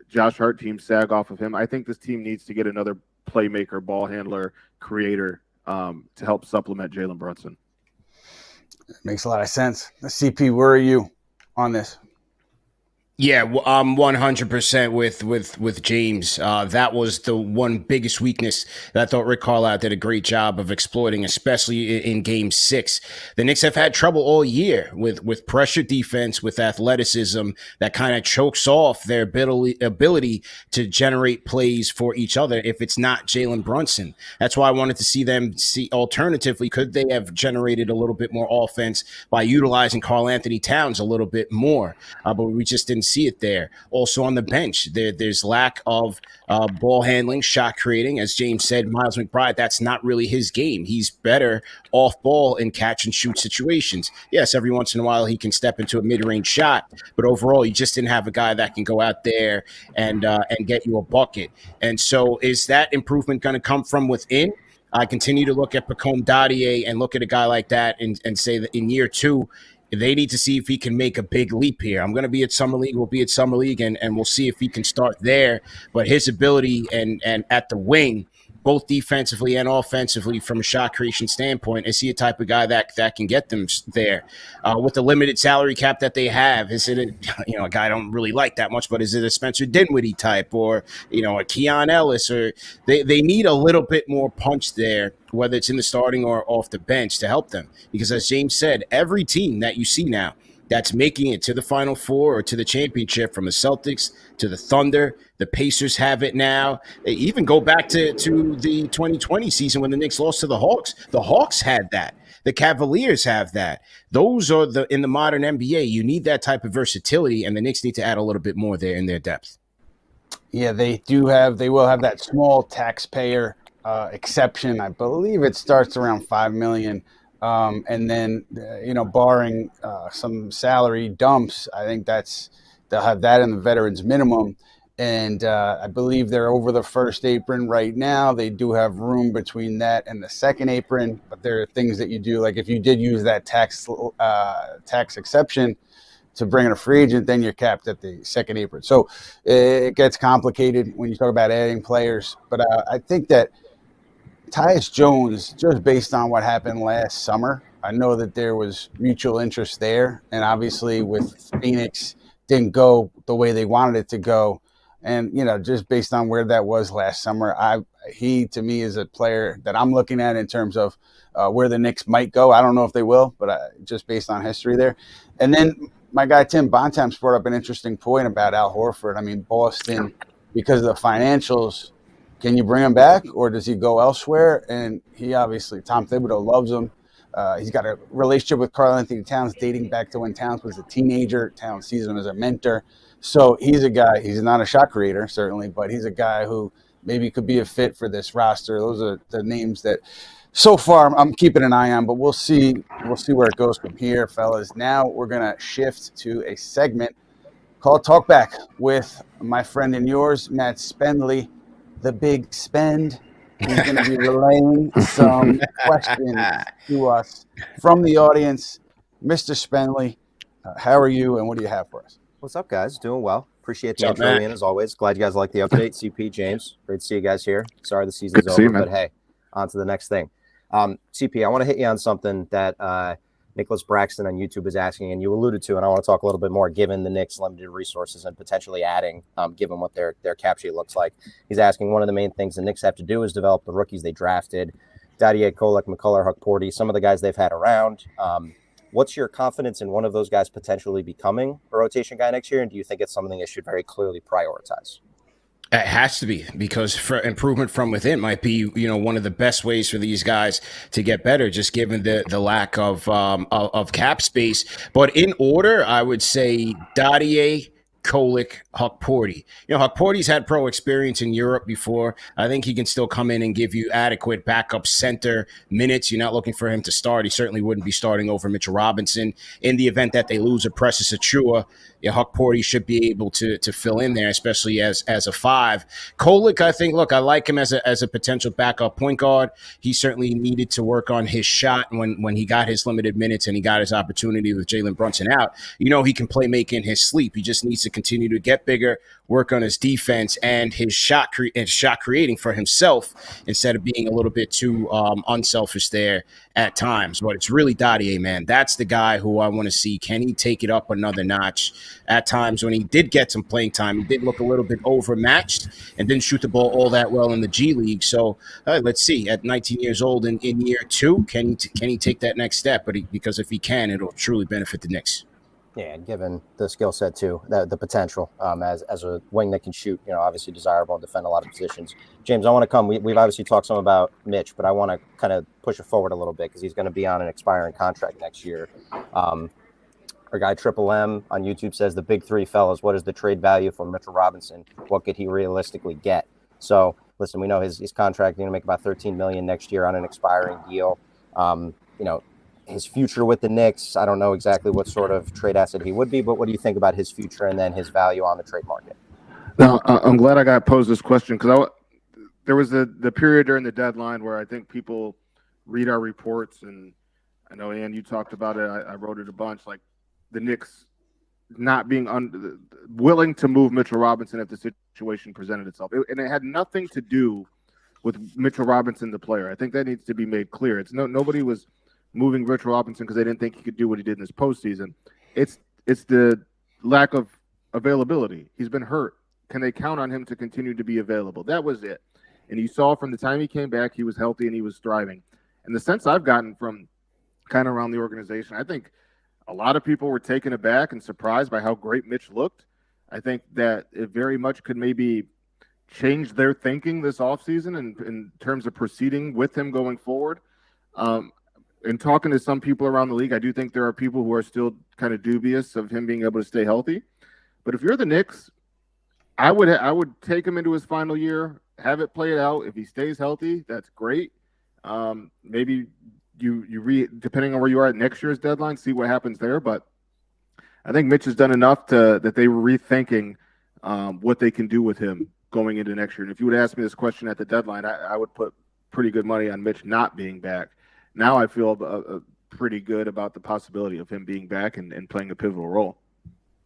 Josh Hart, team sag off of him. I think this team needs to get another playmaker, ball handler, creator to help supplement Jalen Brunson. Makes a lot of sense. CP, where are you on this? Yeah, I'm 100% with James. That was the one biggest weakness that I thought Rick Carlisle did a great job of exploiting, especially in Game 6. The Knicks have had trouble all year with pressure defense, with athleticism that kind of chokes off their ability to generate plays for each other if it's not Jalen Brunson. That's why I wanted to see them see alternatively, could they have generated a little bit more offense by utilizing Karl Anthony Towns a little bit more, but we just didn't see it there. Also on the bench, there's lack of ball handling, shot creating. As James said, Miles McBride, that's not really his game. He's better off ball in catch and shoot situations. Yes, every once in a while he can step into a mid-range shot, but overall you just didn't have a guy that can go out there and get you a bucket. And so is that improvement going to come from within? I continue to look at Pacome Dadier and look at a guy like that and say that in year 2, they need to see if he can make a big leap here. I'm going to be at Summer League. We'll be at Summer League, and we'll see if he can start there. But his ability and at the wing, both defensively and offensively from a shot creation standpoint, is he a type of guy that can get them there? With the limited salary cap that they have, is it a guy I don't really like that much, but is it a Spencer Dinwiddie type or, a Keon Ellis? Or they need a little bit more punch there, whether it's in the starting or off the bench, to help them. Because as James said, every team that you see now that's making it to the Final Four or to the championship, from the Celtics to the Thunder, the Pacers have it now. They even go back to the 2020 season when the Knicks lost to the Hawks. The Hawks had that. The Cavaliers have that. Those are in the modern NBA. You need that type of versatility, and the Knicks need to add a little bit more there in their depth. Yeah, they will have that small taxpayer exception. I believe it starts around $5 million. And then, barring some salary dumps, I think they'll have that in the veterans minimum. And I believe they're over the first apron right now. They do have room between that and the second apron, but there are things that you do, like if you did use that tax exception to bring in a free agent, then you're capped at the second apron. So it gets complicated when you talk about adding players. But I think that Tyus Jones, just based on what happened last summer, I know that there was mutual interest there. And obviously with Phoenix, didn't go the way they wanted it to go. And, just based on where that was last summer, he to me is a player that I'm looking at in terms of where the Knicks might go. I don't know if they will, but just based on history there. And then my guy Tim Bontemps brought up an interesting point about Al Horford. I mean, Boston, because of the financials, can you bring him back or does he go elsewhere? And he obviously, Tom Thibodeau loves him. He's got a relationship with Karl Anthony Towns dating back to when Towns was a teenager. Towns sees him as a mentor. So he's a guy, he's not a shot creator, certainly, but he's a guy who maybe could be a fit for this roster. Those are the names that so far I'm keeping an eye on, but we'll see where it goes from here, fellas. Now we're going to shift to a segment called Talkback with my friend and yours, Matt Spendley, the Big Spend. He's going to be relaying some questions to us from the audience. Mr. Spendley, how are you and what do you have for us? What's up, guys? Doing well. Appreciate the intro, Ian, as always. Glad you guys like the update. CP, James, great to see you guys here. Sorry the season's over, but hey, on to the next thing. CP, I want to hit you on something that Nicholas Braxton on YouTube is asking, and you alluded to, and I want to talk a little bit more, given the Knicks' limited resources and potentially adding, given what their cap sheet looks like. He's asking, one of the main things the Knicks have to do is develop the rookies they drafted, Dadier, Kolek, McCullough, Huck Porty, some of the guys they've had around. What's your confidence in one of those guys potentially becoming a rotation guy next year? And do you think it's something they should very clearly prioritize? It has to be, because for improvement from within might be, one of the best ways for these guys to get better, just given the lack of cap space. But in order, I would say Dadier, Kolek, Huckporty. Huckporty's had pro experience in Europe before. I think he can still come in and give you adequate backup center minutes. You're not looking for him to start. He certainly wouldn't be starting over Mitchell Robinson. In the event that they lose a Precious Achua, Huckporty should be able to fill in there, especially as a 5. Kolek, I think, look, I like him as a potential backup point guard. He certainly needed to work on his shot when he got his limited minutes and he got his opportunity with Jalen Brunson out. He can play make in his sleep. He just needs to continue to get bigger, work on his defense and his shot creating for himself instead of being a little bit too unselfish there at times. But it's really Dadier, man. That's the guy who I want to see. Can he take it up another notch? At times when he did get some playing time, he did look a little bit overmatched and didn't shoot the ball all that well in the G League. So let's see, at 19 years old in year 2, can he take that next step? Because if he can, it'll truly benefit the Knicks. Yeah, given the skill set too, the potential as a wing that can shoot, obviously desirable and defend a lot of positions. James, I want to come. We've obviously talked some about Mitch, but I want to kind of push it forward a little bit because he's going to be on an expiring contract next year. Our guy Triple M on YouTube says the big 3 fellas. What is the trade value for Mitchell Robinson? What could he realistically get? So listen, we know his contract going to make about $13 million next year on an expiring deal. His future with the Knicks, I don't know exactly what sort of trade asset he would be, but what do you think about his future and then his value on the trade market? No, I'm glad I got posed this question because there was the period during the deadline where I think people read our reports, and I know, Ian, you talked about it. I wrote it a bunch, like the Knicks not being willing to move Mitchell Robinson if the situation presented itself. And it had nothing to do with Mitchell Robinson, the player. I think that needs to be made clear. Nobody was moving Mitchell Robinson because they didn't think he could do what he did in this postseason. It's the lack of availability. He's been hurt. Can they count on him to continue to be available? That was it. And you saw from the time he came back, he was healthy and he was thriving. And the sense I've gotten from kind of around the organization, I think a lot of people were taken aback and surprised by how great Mitch looked. I think that it very much could maybe change their thinking this offseason in terms of proceeding with him going forward. In talking to some people around the league, I do think there are people who are still kind of dubious of him being able to stay healthy. But if you're the Knicks, I would take him into his final year, have it play it out. If he stays healthy, that's great. Maybe you depending on where you are at next year's deadline, see what happens there. But I think Mitch has done enough that they were rethinking what they can do with him going into next year. And if you would ask me this question at the deadline, I would put pretty good money on Mitch not being back. Now I feel pretty good about the possibility of him being back and playing a pivotal role.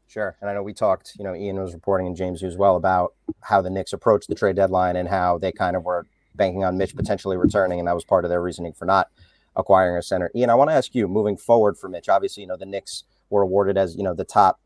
Sure. And I know we talked, Ian was reporting and James as well about how the Knicks approached the trade deadline and how they kind of were banking on Mitch potentially returning. And that was part of their reasoning for not acquiring a center. Ian, I want to ask you, moving forward for Mitch, obviously, the Knicks were awarded as, the top,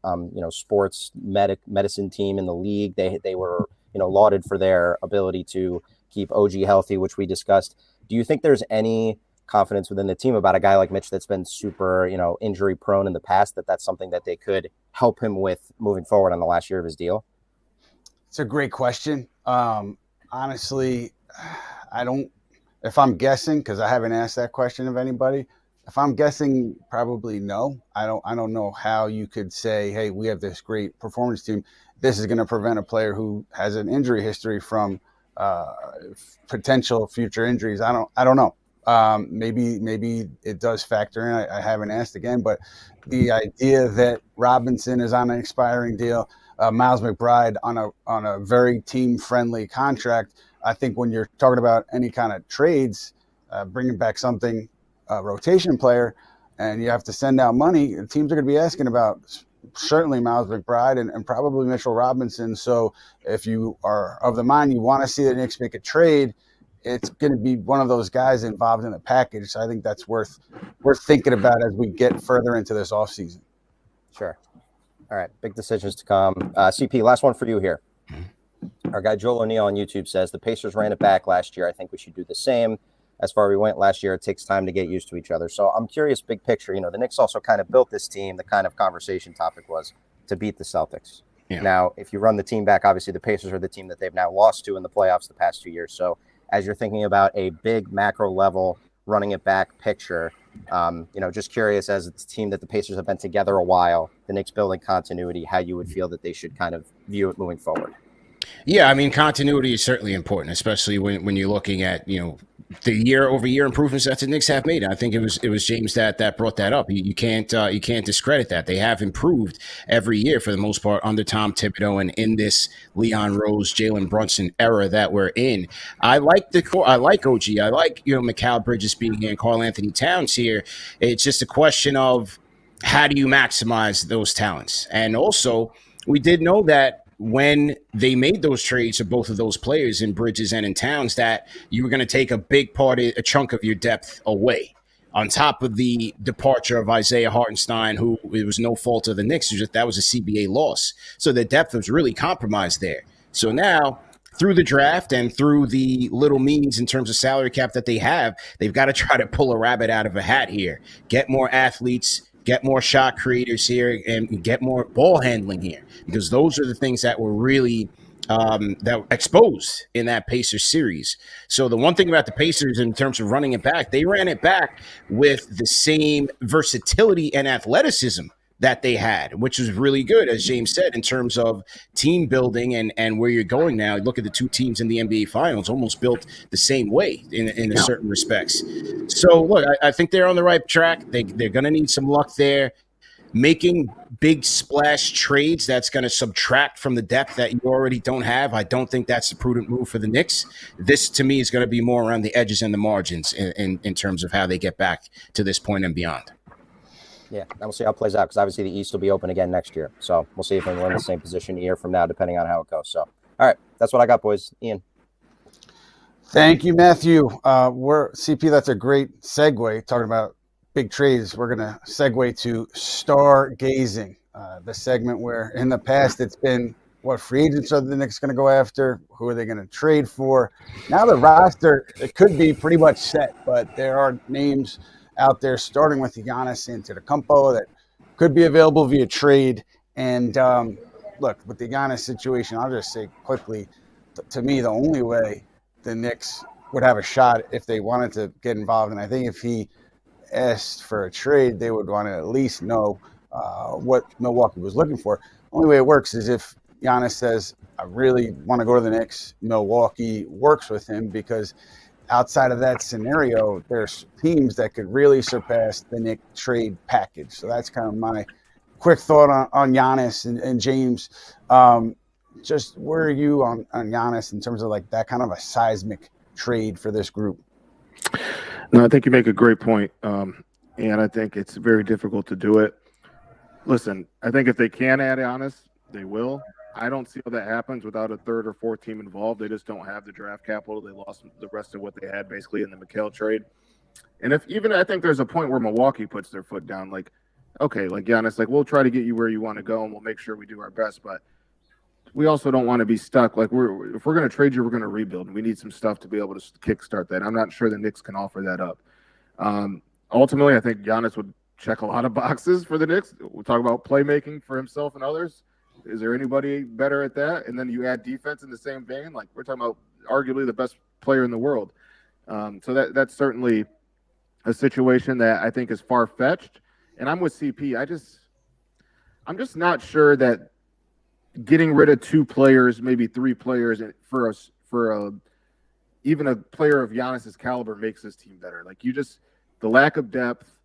sports medicine team in the league. They were, lauded for their ability to keep OG healthy, which we discussed. Do you think there's any confidence within the team about a guy like Mitch that's been super, injury prone in the past, that's something that they could help him with moving forward on the last year of his deal? It's a great question. Honestly, if I'm guessing, because I haven't asked that question of anybody, if I'm guessing, probably no. I don't know how you could say, hey, we have this great performance team. This is going to prevent a player who has an injury history from potential future injuries. I don't know. Maybe it does factor in. I haven't asked again, but the idea that Robinson is on an expiring deal, Miles McBride on a very team friendly contract. I think when you're talking about any kind of trades, bringing back something, rotation player, and you have to send out money, teams are going to be asking about certainly Miles McBride and probably Mitchell Robinson. So if you are of the mind you want to see the Knicks make a trade, it's going to be one of those guys involved in the package. So I think that's worth thinking about as we get further into this offseason. Sure. All right. Big decisions to come. CP, last one for you here. Our guy Joel O'Neill on YouTube says the Pacers ran it back last year. I think we should do the same. as far as we went last year. It takes time to get used to each other. So I'm curious, big picture, the Knicks also kind of built this team. The kind of conversation topic was to beat the Celtics. Yeah. Now, if you run the team back, obviously the Pacers are the team that they've now lost to in the playoffs the past 2 years. So as you're thinking about a big macro level running it back picture, just curious, as it's a team that the Pacers have been together a while, the Knicks building continuity, how you would feel that they should kind of view it moving forward. Yeah, I mean, continuity is certainly important, especially when you're looking at, the year-over-year improvements that the Knicks have made. I think it was James that brought that up. You can't discredit that. They have improved every year for the most part under Tom Thibodeau and in this Leon Rose, Jalen Brunson era that we're in. I like OG. I like Mikal Bridges being here and Karl Anthony Towns here. It's just a question of how do you maximize those talents, and also we did know that when they made those trades of both of those players in Bridges and in Towns, that you were going to take a big part, a chunk of your depth away. On top of the departure of Isaiah Hartenstein, who it was no fault of the Knicks, that was a CBA loss. So the depth was really compromised there. So now, through the draft and through the little means in terms of salary cap that they have, they've got to try to pull a rabbit out of a hat here. Get more athletes, get more shot creators here, and get more ball handling here, because those are the things that were really that were exposed in that Pacers series. So the one thing about the Pacers in terms of running it back, they ran it back with the same versatility and athleticism that they had, which was really good, as James said, in terms of team building and where you're going now. Look at the two teams in the NBA Finals, almost built the same way in certain respects. So, look, I think they're on the right track. They're going to need some luck there. Making big splash trades that's going to subtract from the depth that you already don't have, I don't think that's the prudent move for the Knicks. This, to me, is going to be more around the edges and the margins in terms of how they get back to this point and beyond. Yeah, and we'll see how it plays out, because obviously the East will be open again next year. So we'll see if we're in the same position a year from now, depending on how it goes. So, all right, that's what I got, boys. Ian. Thank you, Matthew. CP, that's a great segue. Talking about big trades, we're going to segue to stargazing, the segment where in the past it's been what free agents are the Knicks going to go after, who are they going to trade for. Now the roster, it could be pretty much set, but there are names out there, starting with Giannis Antetokounmpo, that could be available via trade. And look, with the Giannis situation, I'll just say quickly, to me, the only way the Knicks would have a shot if they wanted to get involved, and I think if he asked for a trade, they would want to at least know what Milwaukee was looking for. The only way it works is if Giannis says, I really want to go to the Knicks, Milwaukee works with him, because outside of that scenario, there's teams that could really surpass the Knicks trade package. So that's kind of my quick thought on Giannis and James. Just where are you on Giannis in terms of like that kind of a seismic trade for this group? No, I think you make a great point. And I think it's very difficult to do it. Listen, I think if they can add Giannis, they will. I don't see how that happens without a third or fourth team involved. They just don't have the draft capital. They lost the rest of what they had basically in the Mikal trade. And I think there's a point where Milwaukee puts their foot down, like, okay, like Giannis, like, we'll try to get you where you want to go and we'll make sure we do our best. But we also don't want to be stuck. Like, if we're going to trade you, we're going to rebuild. And we need some stuff to be able to kickstart that. I'm not sure the Knicks can offer that up. Ultimately, I think Giannis would check a lot of boxes for the Knicks. We'll talk about playmaking for himself and others. Is there anybody better at that? And then you add defense in the same vein. Like, we're talking about arguably the best player in the world. So that's certainly a situation that I think is far-fetched. And I'm with CP. I'm just not sure that getting rid of two players, maybe three players for even a player of Giannis's caliber makes this team better. Like, the lack of depth,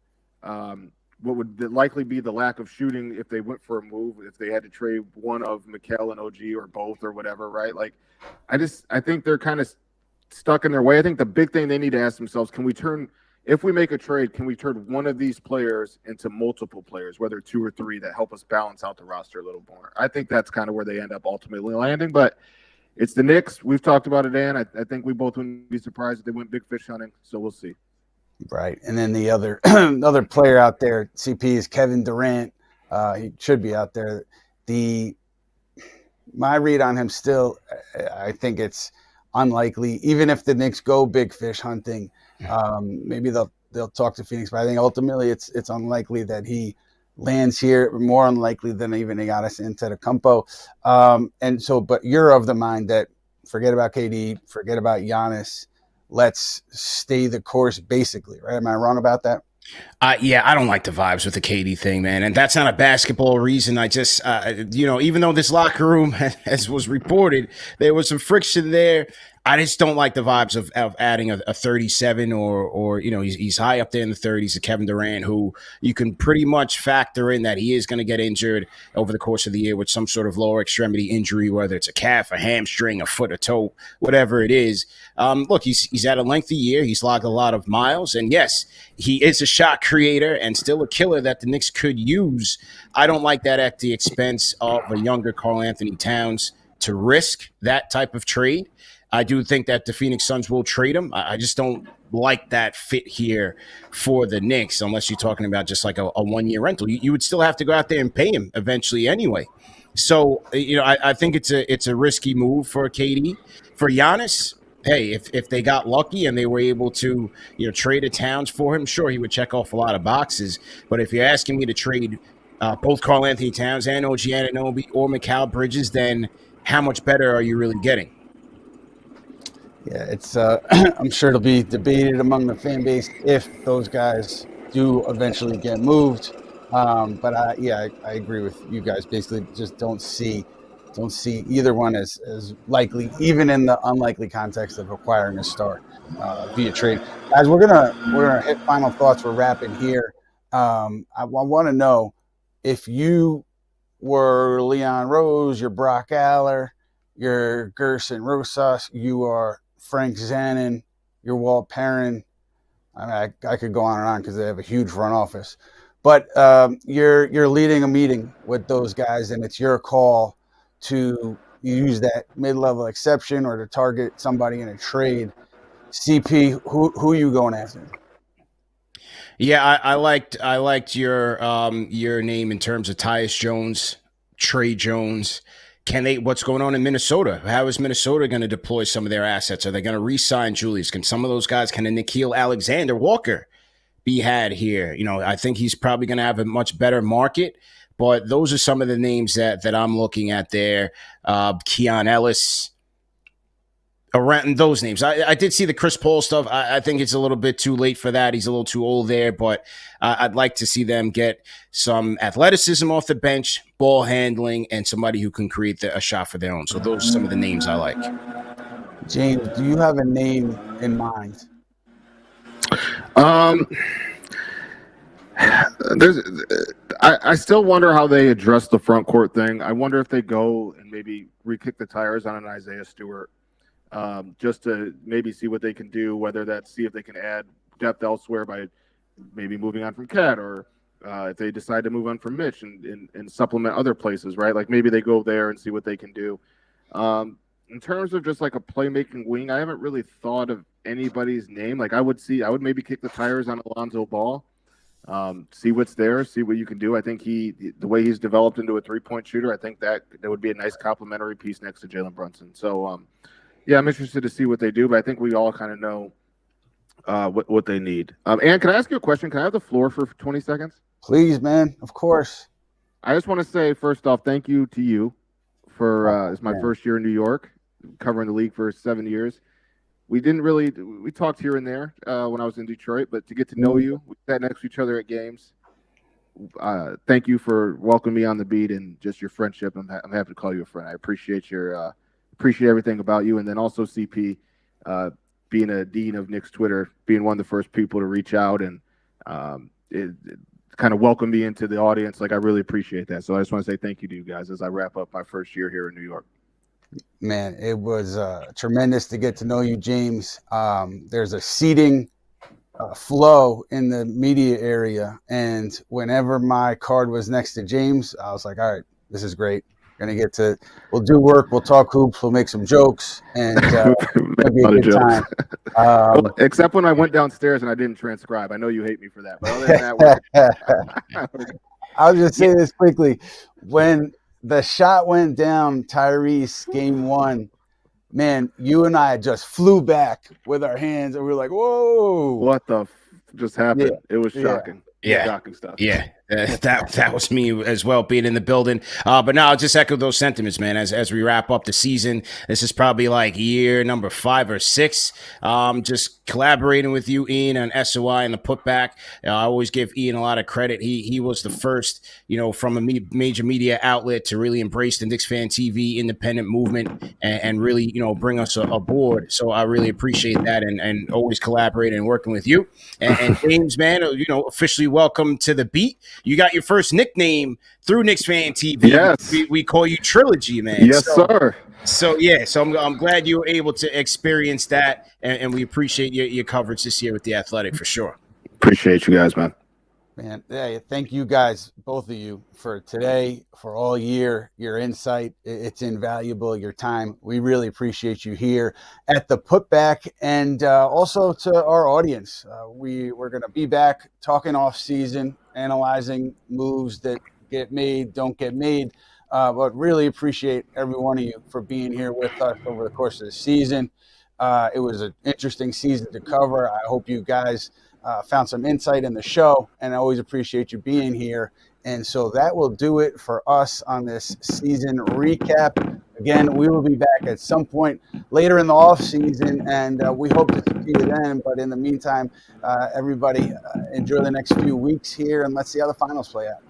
what would likely be the lack of shooting if they went for a move, if they had to trade one of Mikal and OG or both or whatever, right? Like, I think they're kind of stuck in their way. I think the big thing they need to ask themselves, if we make a trade, can we turn one of these players into multiple players, whether two or three, that help us balance out the roster a little more? I think that's kind of where they end up ultimately landing, but it's the Knicks. We've talked about it, Dan. I think we both wouldn't be surprised if they went big fish hunting, so we'll see. Right. And then the other other player out there, CP, is Kevin Durant. He should be out there. My read on him still, I think it's unlikely. Even if the Knicks go big fish hunting, Maybe they'll talk to Phoenix, but I think ultimately it's unlikely that he lands here. More unlikely than even Giannis Antetokounmpo. And so, but you're of the mind that forget about KD, forget about Giannis. Let's stay the course, basically, right? Am I wrong about that? Yeah, I don't like the vibes with the KD thing, man. And that's not a basketball reason. I just, even though this locker room, as was reported, there was some friction there. I just don't like the vibes of adding a 37 or he's high up there in the 30s to Kevin Durant, who you can pretty much factor in that he is going to get injured over the course of the year with some sort of lower extremity injury, whether it's a calf, a hamstring, a foot, a toe, whatever it is. Look, he's had a lengthy year. He's logged a lot of miles. And yes, he is a shot creator and still a killer that the Knicks could use. I don't like that at the expense of a younger Karl Anthony Towns to risk that type of trade. I do think that the Phoenix Suns will trade him. I just don't like that fit here for the Knicks, unless you're talking about just like a 1-year rental. You would still have to go out there and pay him eventually anyway. So, I think it's a risky move for KD. For Giannis, hey, if they got lucky and they were able to, trade a Towns for him, sure, he would check off a lot of boxes. But if you're asking me to trade both Karl Anthony Towns and OG Anunoby or Mikal Bridges, then how much better are you really getting? Yeah, it's. I'm sure it'll be debated among the fan base if those guys do eventually get moved. But I agree with you guys. Basically, just don't see either one as likely, even in the unlikely context of acquiring a star via trade. Guys, we're gonna hit final thoughts. We're wrapping here. I want to know if you were Leon Rose, you're Brock Aller, you're Gerson Rosas, you are Frank Zanin, you're Walt Perrin. I mean, I could go on and on because they have a huge front office. But you're leading a meeting with those guys, and it's your call to use that mid-level exception or to target somebody in a trade. CP, who are you going after? Yeah, I liked your name in terms of Tyus Jones, Trey Jones. What's going on in Minnesota? How is Minnesota going to deploy some of their assets? Are they going to re-sign Julius? Can some of those guys, can a Nickeil Alexander-Walker be had here? I think he's probably going to have a much better market, but those are some of the names that I'm looking at there. Keon Ellis, around those names. I did see the Chris Paul stuff. I think it's a little bit too late for that. He's a little too old there, but I'd like to see them get some athleticism off the bench, ball handling, and somebody who can create a shot for their own. So those are some of the names I like. James, do you have a name in mind? I still wonder how they address the front court thing. I wonder if they go and maybe re-kick the tires on an Isaiah Stewart. Just to maybe see what they can do, whether that's see if they can add depth elsewhere by maybe moving on from Cat, or if they decide to move on from Mitch and supplement other places, right? Like maybe they go there and see what they can do. In terms of just like a playmaking wing, I haven't really thought of anybody's name. Like I would maybe kick the tires on Alonzo Ball, see what's there, see what you can do. I think the way he's developed into a 3-point shooter, I think that would be a nice complementary piece next to Jalen Brunson. So, yeah, I'm interested to see what they do, but I think we all kind of know what they need. Ann, can I ask you a question? Can I have the floor for 20 seconds? Please, man. Of course. I just want to say, first off, thank you to you for it's my first year in New York, covering the league for 7 years. We talked here and there when I was in Detroit, but to get to know you, we sat next to each other at games. Thank you for welcoming me on the beat and just your friendship. I'm happy to call you a friend. I appreciate everything about you. And then also CP, being a dean of Knicks Twitter, being one of the first people to reach out and it kind of welcome me into the audience. Like, I really appreciate that. So I just want to say thank you to you guys as I wrap up my first year here in New York. Man, it was tremendous to get to know you, James. There's a seating flow in the media area. And whenever my card was next to James, I was like, all right, this is great. We'll do work, we'll talk hoops, we'll make some jokes, and it'll be a good time. Well, except when I went downstairs and I didn't transcribe. I know you hate me for that, but other than that, I'll just say this quickly. When the shot went down, Tyrese, game one, man, you and I just flew back with our hands, and we were like, "Whoa, what the just happened?" It was shocking. Yeah. Shocking stuff. Yeah. That was me as well, being in the building. But now I'll just echo those sentiments, man. As we wrap up the season, this is probably like year number 5 or 6. Just collaborating with you, Ian, on SNY and the Putback. I always give Ian a lot of credit. He was the first, from a major media outlet to really embrace the Knicks Fan TV independent movement and really, bring us aboard. So I really appreciate that and always collaborating and working with you. And James, man, officially welcome to the beat. You got your first nickname through Knicks Fan TV. Yes. We call you Trilogy, man. Yes, sir. So I'm glad you were able to experience that, and we appreciate your coverage this year with The Athletic for sure. Appreciate you guys, man. Man, hey, thank you guys, both of you, for today, for all year. Your insight, it's invaluable. Your time, we really appreciate you here at the Putback, and also to our audience. We're going to be back talking off season, analyzing moves that get made, don't get made. But really appreciate every one of you for being here with us over the course of the season. It was an interesting season to cover. I hope you guys found some insight in the show, and I always appreciate you being here. And so that will do it for us on this season recap. Again, we will be back at some point later in the off season, and we hope to see you then. But in the meantime, everybody enjoy the next few weeks here, and let's see how the finals play out.